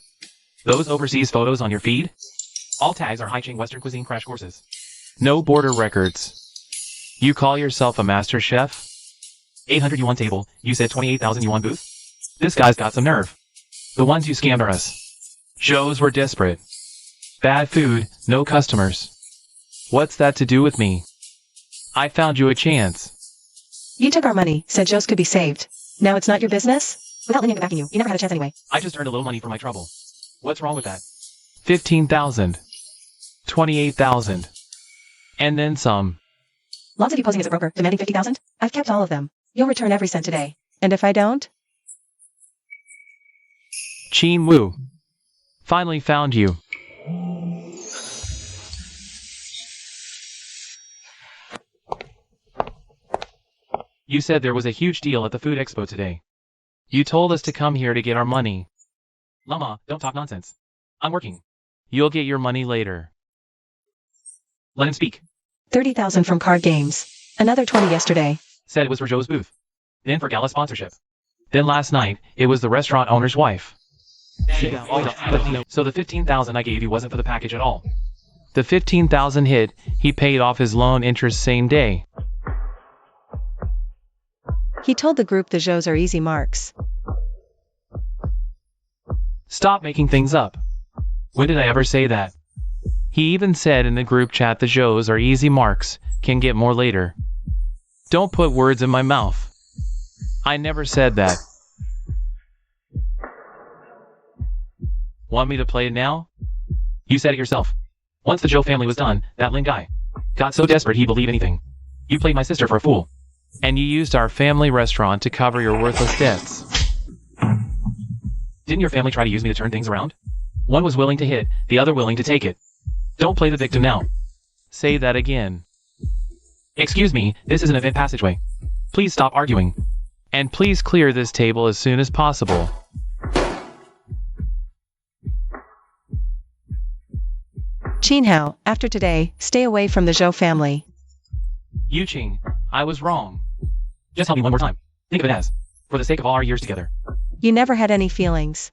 Those overseas photos on your feed? All tags are high-chain Western cuisine crash courses. No border records. You call yourself a master chef? 800 yuan table, you said 28,000 yuan booth? This guy's got some nerve. The ones you scammed are us. Joes were desperate. Bad food, no customers. What's that to do with me? I found you a chance. You took our money, said Joe's could be saved. Now it's not your business? Without Lin Yang backing you, you never had a chance anyway. I just earned a little money for my trouble. What's wrong with that? 15,000. 28,000. And then some. Lots of you posing as a broker, demanding 50,000? I've kept all of them. You'll return every cent today. And if I don't? Chin Wu. Finally found you. You said there was a huge deal at the food expo today. You told us to come here to get our money. Lama, don't talk nonsense. I'm working. You'll get your money later. Let him speak. 30,000 from card games. Another 20 yesterday. Said it was for Joe's booth. Then for gala sponsorship. Then last night, it was the restaurant owner's wife. So the 15,000 I gave you wasn't for the package at all. The 15,000 hit, he paid off his loan interest same day. He told the group the Joes are easy marks. Stop making things up. When did I ever say that? He even said in the group chat the Joes are easy marks, can get more later. Don't put words in my mouth. I never said that. Want me to play it now? You said it yourself. Once the Joe family was done, that Lin guy got so desperate he'd believe anything. You played my sister for a fool. And you used our family restaurant to cover your worthless debts. Didn't your family try to use me to turn things around? One was willing to hit, the other willing to take it. Don't play the victim now. Say that again. Excuse me, this is an event passageway. Please stop arguing. And please clear this table as soon as possible. Chin Hao, after today, stay away from the Zhou family. Yu Qing, I was wrong. Just help me one more time. Think of it as, for the sake of all our years together. You never had any feelings.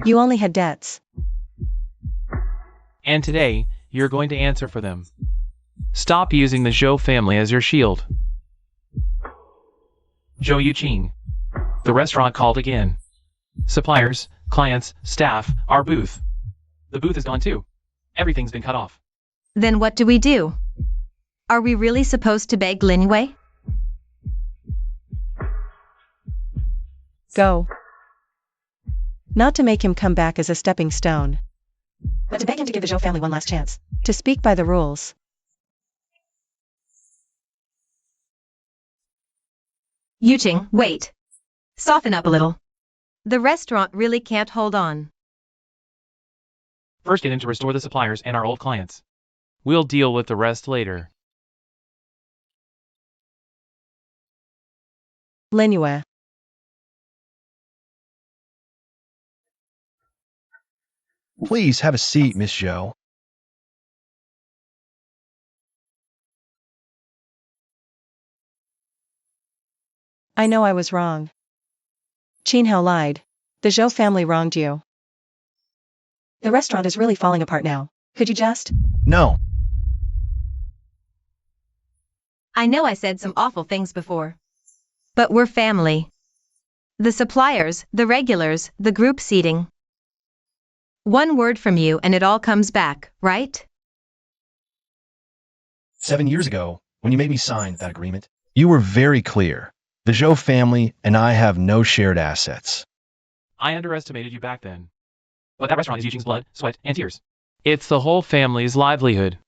You only had debts. And today, you're going to answer for them. Stop using the Zhou family as your shield. Zhou Yu Qing. The restaurant called again. Suppliers, clients, staff, our booth. The booth is gone too. Everything's been cut off. Then what do we do? Are we really supposed to beg Lin Wei? Go. Not to make him come back as a stepping stone, but to beg him to give the Zhou family one last chance. To speak by the rules. Yu Qing, wait. Soften up a little. The restaurant really can't hold on. First get in to restore the suppliers and our old clients. We'll deal with the rest later. Lin Yue. Please have a seat, Miss Zhou. I know I was wrong. Chin Hao lied. The Zhou family wronged you. The restaurant is really falling apart now. Could you just? No. I know I said some awful things before. But we're family. The suppliers, the regulars, the group seating. One word from you and it all comes back, right? 7 years ago, when you made me sign that agreement, you were very clear. The Zhou family and I have no shared assets. I underestimated you back then. But that restaurant is Yu Qing's blood, sweat, and tears. It's the whole family's livelihood.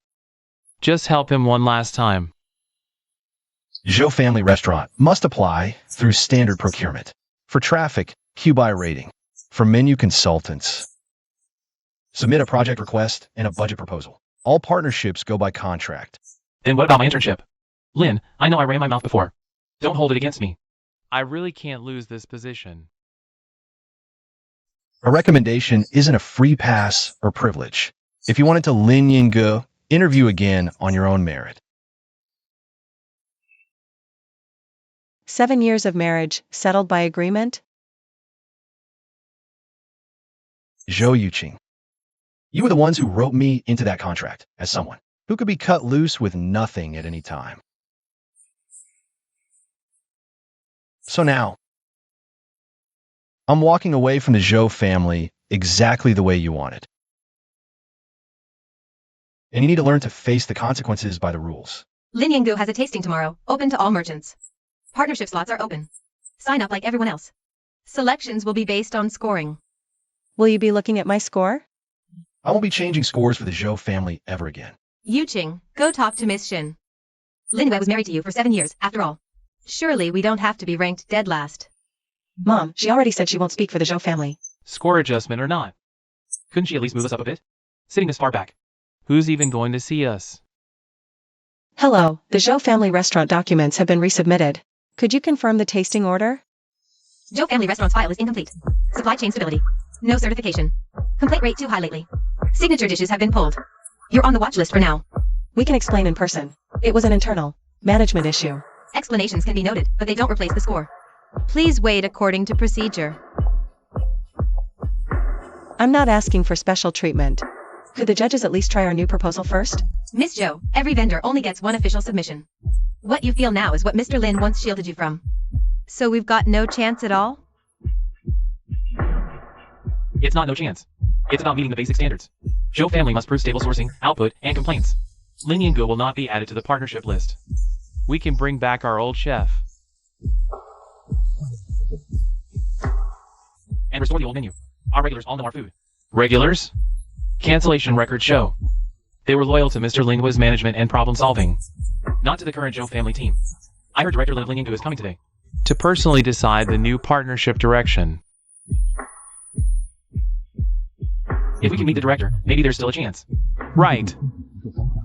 Just help him one last time. Zhou family restaurant must apply through standard procurement. For traffic, Q-Buy rating. For menu consultants. Submit a project request and a budget proposal. All partnerships go by contract. Then what about my internship? Lin, I know I ran my mouth before. Don't hold it against me. I really can't lose this position. A recommendation isn't a free pass or privilege. If you wanted to Lin Yingge, interview again on your own merit. 7 years of marriage, settled by agreement? Zhou Yuqing. You were the ones who wrote me into that contract as someone who could be cut loose with nothing at any time. So now, I'm walking away from the Zhou family exactly the way you want it. And you need to learn to face the consequences by the rules. Lin Yinggu has a tasting tomorrow, open to all merchants. Partnership slots are open. Sign up like everyone else. Selections will be based on scoring. Will you be looking at my score? I won't be changing scores for the Zhou family ever again. Yuqing, go talk to Miss Shin. Lin Yue was married to you for 7 years, after all. Surely we don't have to be ranked dead last. Mom, she already said she won't speak for the Zhou family. Score adjustment or not. Couldn't she at least move us up a bit? Sitting this far back. Who's even going to see us? Hello, the Zhou family restaurant documents have been resubmitted. Could you confirm the tasting order? Zhou family restaurant's file is incomplete. Supply chain stability. No certification. Complaint rate too high lately. Signature dishes have been pulled. You're on the watch list for now. We can explain in person. It was an internal management issue. Explanations can be noted, but they don't replace the score. Please wait according to procedure. I'm not asking for special treatment. Could the judges at least try our new proposal first? Miss Zhou, every vendor only gets one official submission. What you feel now is what Mr. Lin once shielded you from. So we've got no chance at all? It's not no chance. It's about meeting the basic standards. Zhou family must prove stable sourcing, output, and complaints. Lin Yinggu will not be added to the partnership list. We can bring back our old chef. And restore the old menu. Our regulars all know our food. Regulars? Cancellation records show. They were loyal to Mr. Lin Yue's management and problem solving. Not to the current Zhou family team. I heard Director Lin of Lin Yinggu is coming today. To personally decide the new partnership direction. If we can meet the director, maybe there's still a chance. Right.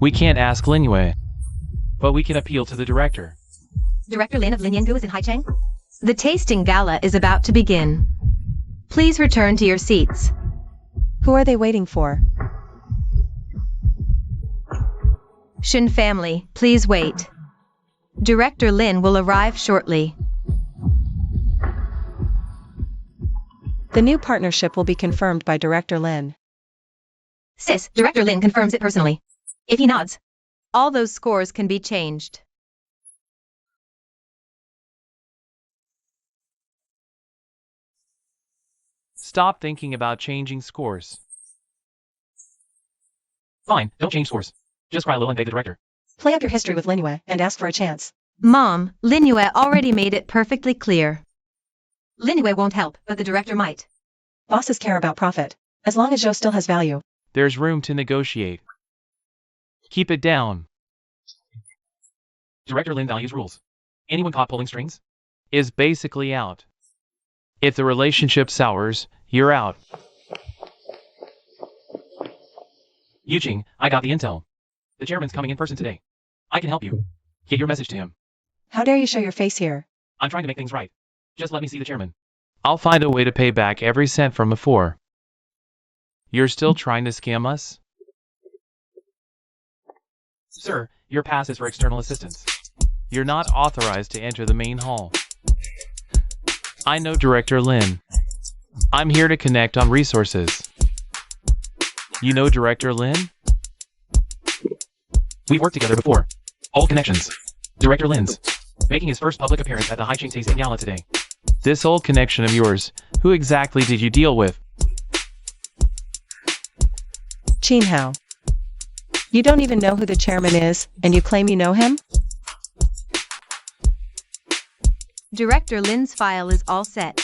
We can't ask Lin Yue. But we can appeal to the director. Director Lin of Lin Yinggu is in Haicheng? The tasting gala is about to begin. Please return to your seats. Who are they waiting for? Shin family, please wait. Director Lin will arrive shortly. The new partnership will be confirmed by Director Lin. Sis, Director Lin confirms it personally. If he nods. All those scores can be changed. Stop thinking about changing scores. Fine, don't change scores. Just cry a little and beg the director. Play up your history with Lin Yue and ask for a chance. Mom, Lin Yue already made it perfectly clear. Lin Yue won't help, but the director might. Bosses care about profit. As long as Zhou still has value. There's room to negotiate. Keep it down. Director Lin values rules. Anyone caught pulling strings? Is basically out. If the relationship sours, you're out. Yuqing, I got the intel. The chairman's coming in person today. I can help you. Get your message to him. How dare you show your face here? I'm trying to make things right. Just let me see the chairman. I'll find a way to pay back every cent from before. You're still trying to scam us? Sir, your pass is for external assistance. You're not authorized to enter the main hall. I know Director Lin. I'm here to connect on resources. You know Director Lin? We've worked together before. Old connections. Director Lin's making his first public appearance at the Haicheng Tasting Gala today. This old connection of yours, who exactly did you deal with? Qin Hao. You don't even know who the chairman is, and you claim you know him? Director Lin's file is all set.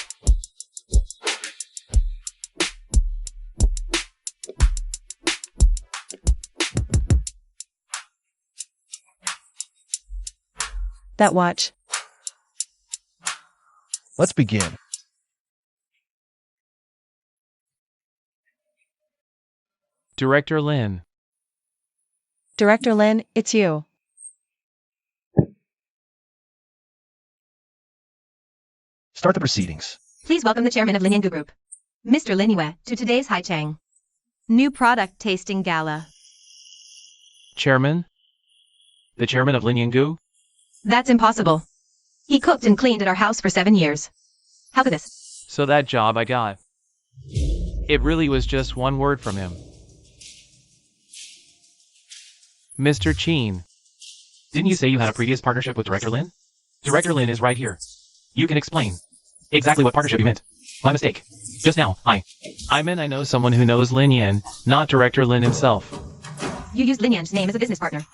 That watch. Let's begin. Director Lin. Director Lin, it's you. Start the proceedings. Please welcome the chairman of Lin Yinggu Group, Mr. Lin Yue, to today's Haicheng New Product Tasting Gala. Chairman? The chairman of Lin Yinggu? That's impossible. He cooked and cleaned at our house for 7 years. How could this? So that job I got. It really was just one word from him. Mr. Qin. Didn't you say you had a previous partnership with Director Lin? Director Lin is right here. You can explain exactly what partnership you meant. My mistake. Just now, I meant I know someone who knows Lin Yan, not Director Lin himself. You used Lin Yan's name as a business partner.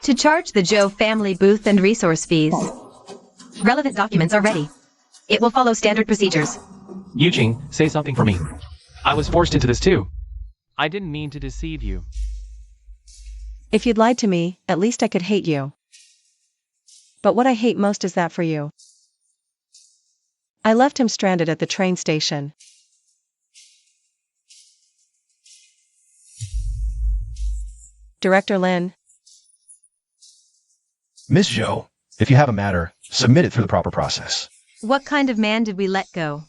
To charge the Zhou family booth and resource fees. Relevant documents are ready. It will follow standard procedures. Yuqing, say something for me. I was forced into this too. I didn't mean to deceive you. If you'd lied to me, at least I could hate you. But what I hate most is that for you. I left him stranded at the train station. Director Lin. Miss Zhou, if you have a matter, submit it through the proper process. What kind of man did we let go?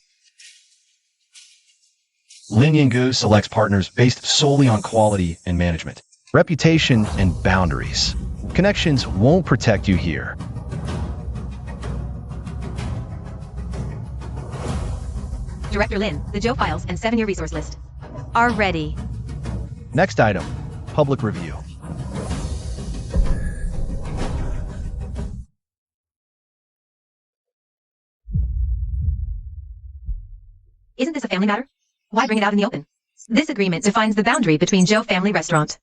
Lin Yinggu selects partners based solely on quality and management, reputation and boundaries. Connections won't protect you here. Director Lin, the Zhou files and 7-year resource list are ready. Next item, public review. Isn't this a family matter? Why bring it out in the open? This agreement defines the boundary between Zhou Family Restaurant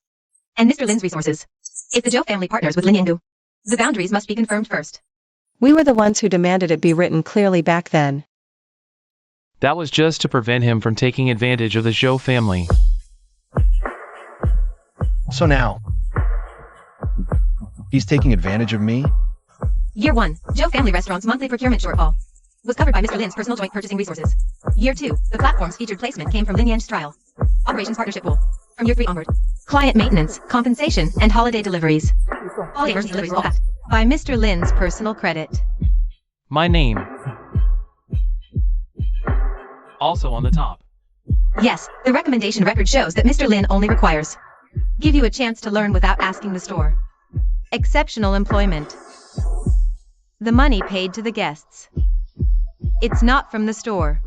and Mr. Lin's resources. If the Zhou family partners with Lin Yinggu, the boundaries must be confirmed first. We were the ones who demanded it be written clearly back then. That was just to prevent him from taking advantage of the Zhou family. So now, he's taking advantage of me? Year 1, Zhou Family Restaurant's monthly procurement shortfall was covered by Mr. Lin's personal joint purchasing resources. Year 2, the platform's featured placement came from Lin Yan's trial. Operations partnership pool. From year 3 onward, client maintenance, compensation, and holiday deliveries. Holiday emergency deliveries were all backed By Mr. Lin's personal credit. My name. Also on the top. Yes, the recommendation record shows that Mr. Lin only requires give you a chance to learn without asking the store. Exceptional employment. The money paid to the guests. It's not from the store.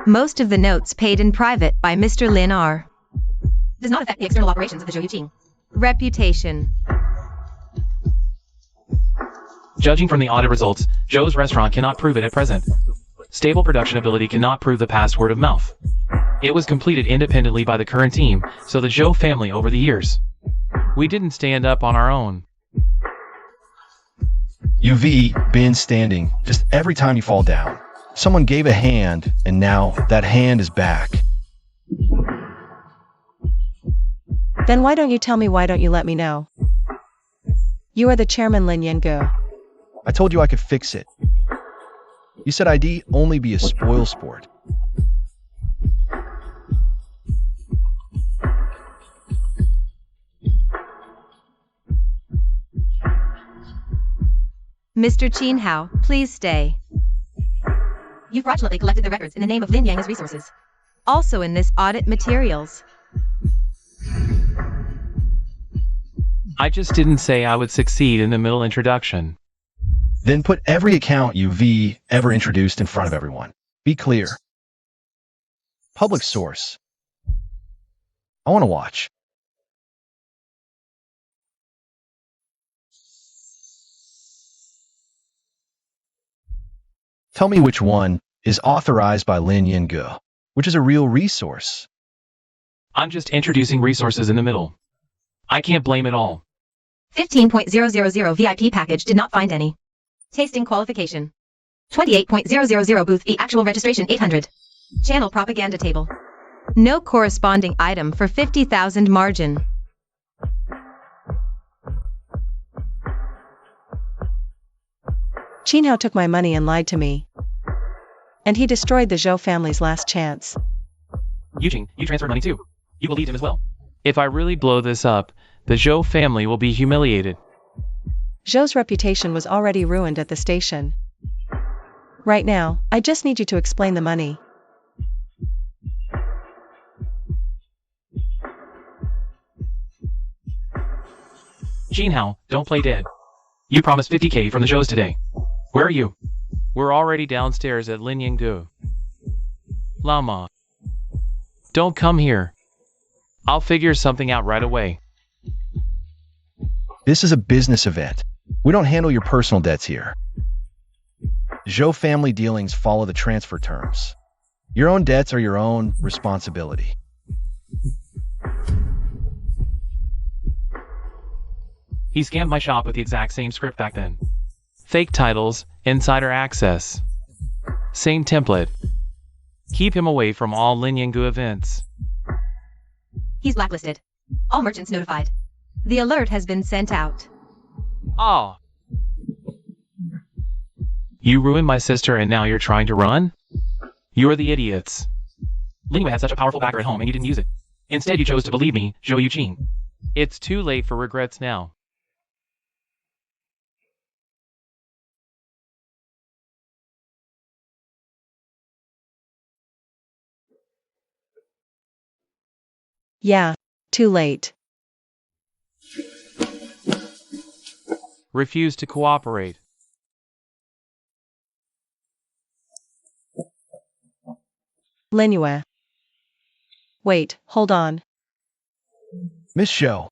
Most of the notes paid in private by Mr. Lin are. Does not affect the external operations of the Zhou Yuqing. Reputation. Judging from the audit results, Zhou's restaurant cannot prove it at present. Stable production ability cannot prove the past word of mouth. It was completed independently by the current team, so the Zhou family over the years. We didn't stand up on our own. You've been standing just every time you fall down. Someone gave a hand, and now that hand is back. Then why don't you tell me, why don't you let me know? You are the chairman, Lin Yinggu. I told you I could fix it. You said I'd only be a spoil sport. Mr. Qin Hao, please stay. You fraudulently collected the records in the name of Lin Yang's resources. Also in this audit materials. I just didn't say I would succeed in the middle introduction. Then put every account you've ever introduced in front of everyone. Be clear. Public source. I want to watch. Tell me which one is authorized by Lin Yinggu, which is a real resource. I'm just introducing resources in the middle. I can't blame it all. 15.000 VIP package did not find any. Tasting qualification. 28.000 booth E actual registration 800. Channel propaganda table. No corresponding item for 50,000 margin. Qin Hao took my money and lied to me. And he destroyed the Zhou family's last chance. Yuqing, you transferred money too. You believed him as well. If I really blow this up, the Zhou family will be humiliated. Zhou's reputation was already ruined at the station. Right now, I just need you to explain the money. Qin Hao, don't play dead. You promised 50K from the Zhous today. Where are you? We're already downstairs at Lin Yinggu. Lama. Don't come here. I'll figure something out right away. This is a business event. We don't handle your personal debts here. Zhou family dealings follow the transfer terms. Your own debts are your own responsibility. He scammed my shop with the exact same script back then. Fake titles, insider access. Same template. Keep him away from all Lin Yanggu events. He's blacklisted. All merchants notified. The alert has been sent out. Oh. You ruined my sister and now you're trying to run? You're the idiots. Linwei had such a powerful backer at home and you didn't use it. Instead you chose to believe me, Zhou Yuqing. It's too late for regrets now. Yeah, too late. Refuse to cooperate. Linue. Wait, hold on. Miss Zhou,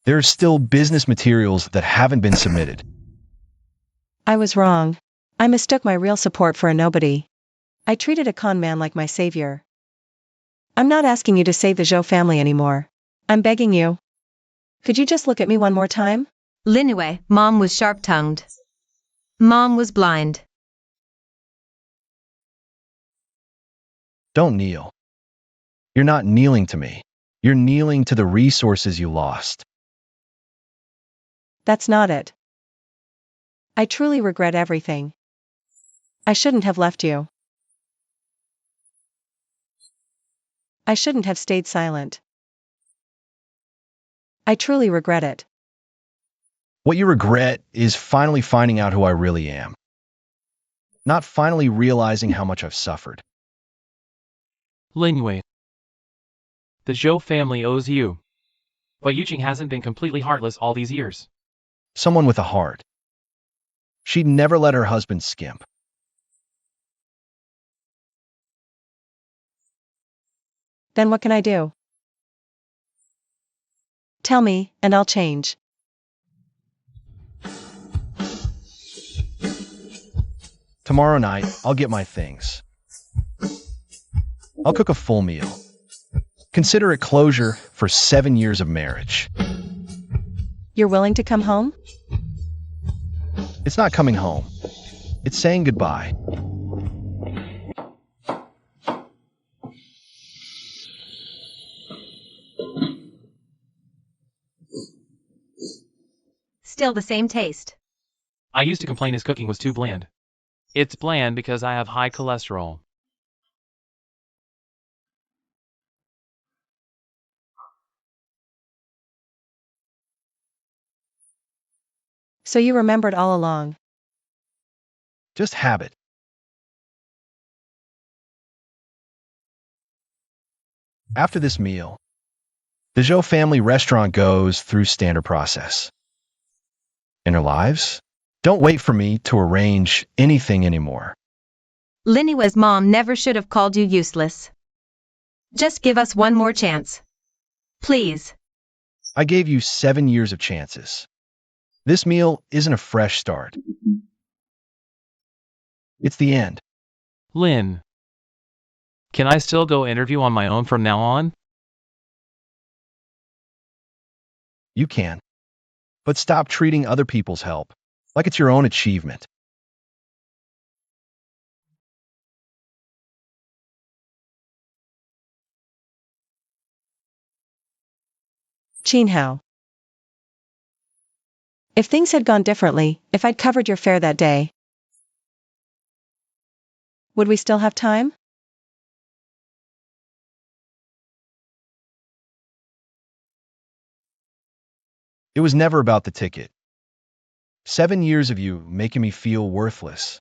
there are still business materials that haven't been submitted. I was wrong. I mistook my real support for a nobody. I treated a con man like my savior. I'm not asking you to save the Zhou family anymore. I'm begging you. Could you just look at me one more time? Linue, Mom was sharp-tongued. Mom was blind. Don't kneel. You're not kneeling to me. You're kneeling to the resources you lost. That's not it. I truly regret everything. I shouldn't have left you. I shouldn't have stayed silent. I truly regret it. What you regret is finally finding out who I really am. Not finally realizing how much I've suffered. Linwei. The Zhou family owes you. But Yuqing hasn't been completely heartless all these years. Someone with a heart. She'd never let her husband skimp. Then what can I do? Tell me, and I'll change. Tomorrow night, I'll get my things. I'll cook a full meal. Consider it closure for 7 years of marriage. You're willing to come home? It's not coming home. It's saying goodbye. Still the same taste. I used to complain his cooking was too bland. It's bland because I have high cholesterol. So you remembered all along. Just habit. After this meal, the Zhou family restaurant goes through standard process. In their lives, don't wait for me to arrange anything anymore. Linue's mom never should have called you useless. Just give us one more chance. Please. I gave you 7 years of chances. This meal isn't a fresh start. It's the end. Lin. Can I still go interview on my own from now on? You can. But stop treating other people's help like it's your own achievement. Qinhao. If things had gone differently, if I'd covered your fare that day, would we still have time? It was never about the ticket. 7 years of you making me feel worthless.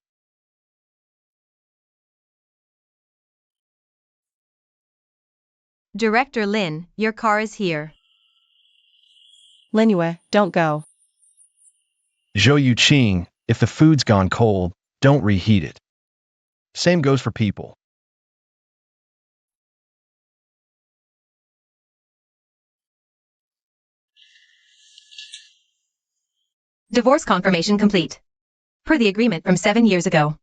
Director Lin, your car is here. Linue, don't go. Zhou Yuqing, if the food's gone cold, don't reheat it. Same goes for people. Divorce confirmation complete. Per the agreement from 7 years ago.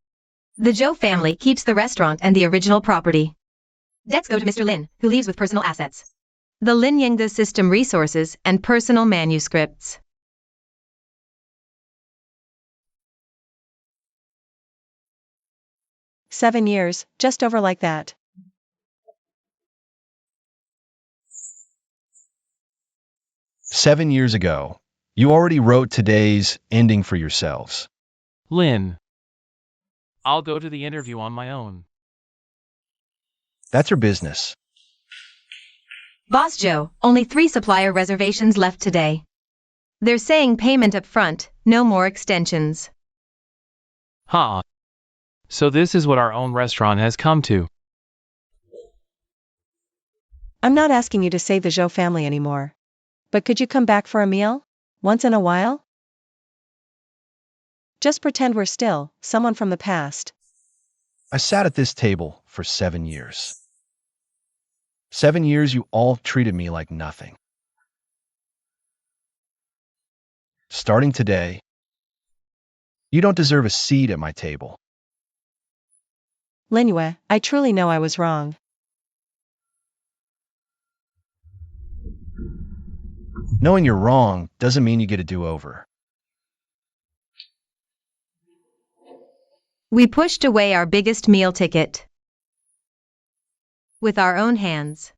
The Zhou family keeps the restaurant and the original property. Debts go to Mr. Lin, who leaves with personal assets. The Lin Yangde system resources and personal manuscripts. "7 years, just over like that. "7 years ago, you already wrote today's ending for yourselves. Lin. I'll go to the interview on my own. That's your business. Boss Joe, only 3 supplier reservations left today. They're saying payment up front, no more extensions. Ha. So this is what our own restaurant has come to. I'm not asking you to save the Zhou family anymore. But could you come back for a meal? Once in a while? Just pretend we're still someone from the past. I sat at this table for 7 years. 7 years you all treated me like nothing. Starting today, you don't deserve a seat at my table. Lin Yue, I truly know I was wrong. Knowing you're wrong doesn't mean you get a do-over. We pushed away our biggest meal ticket with our own hands.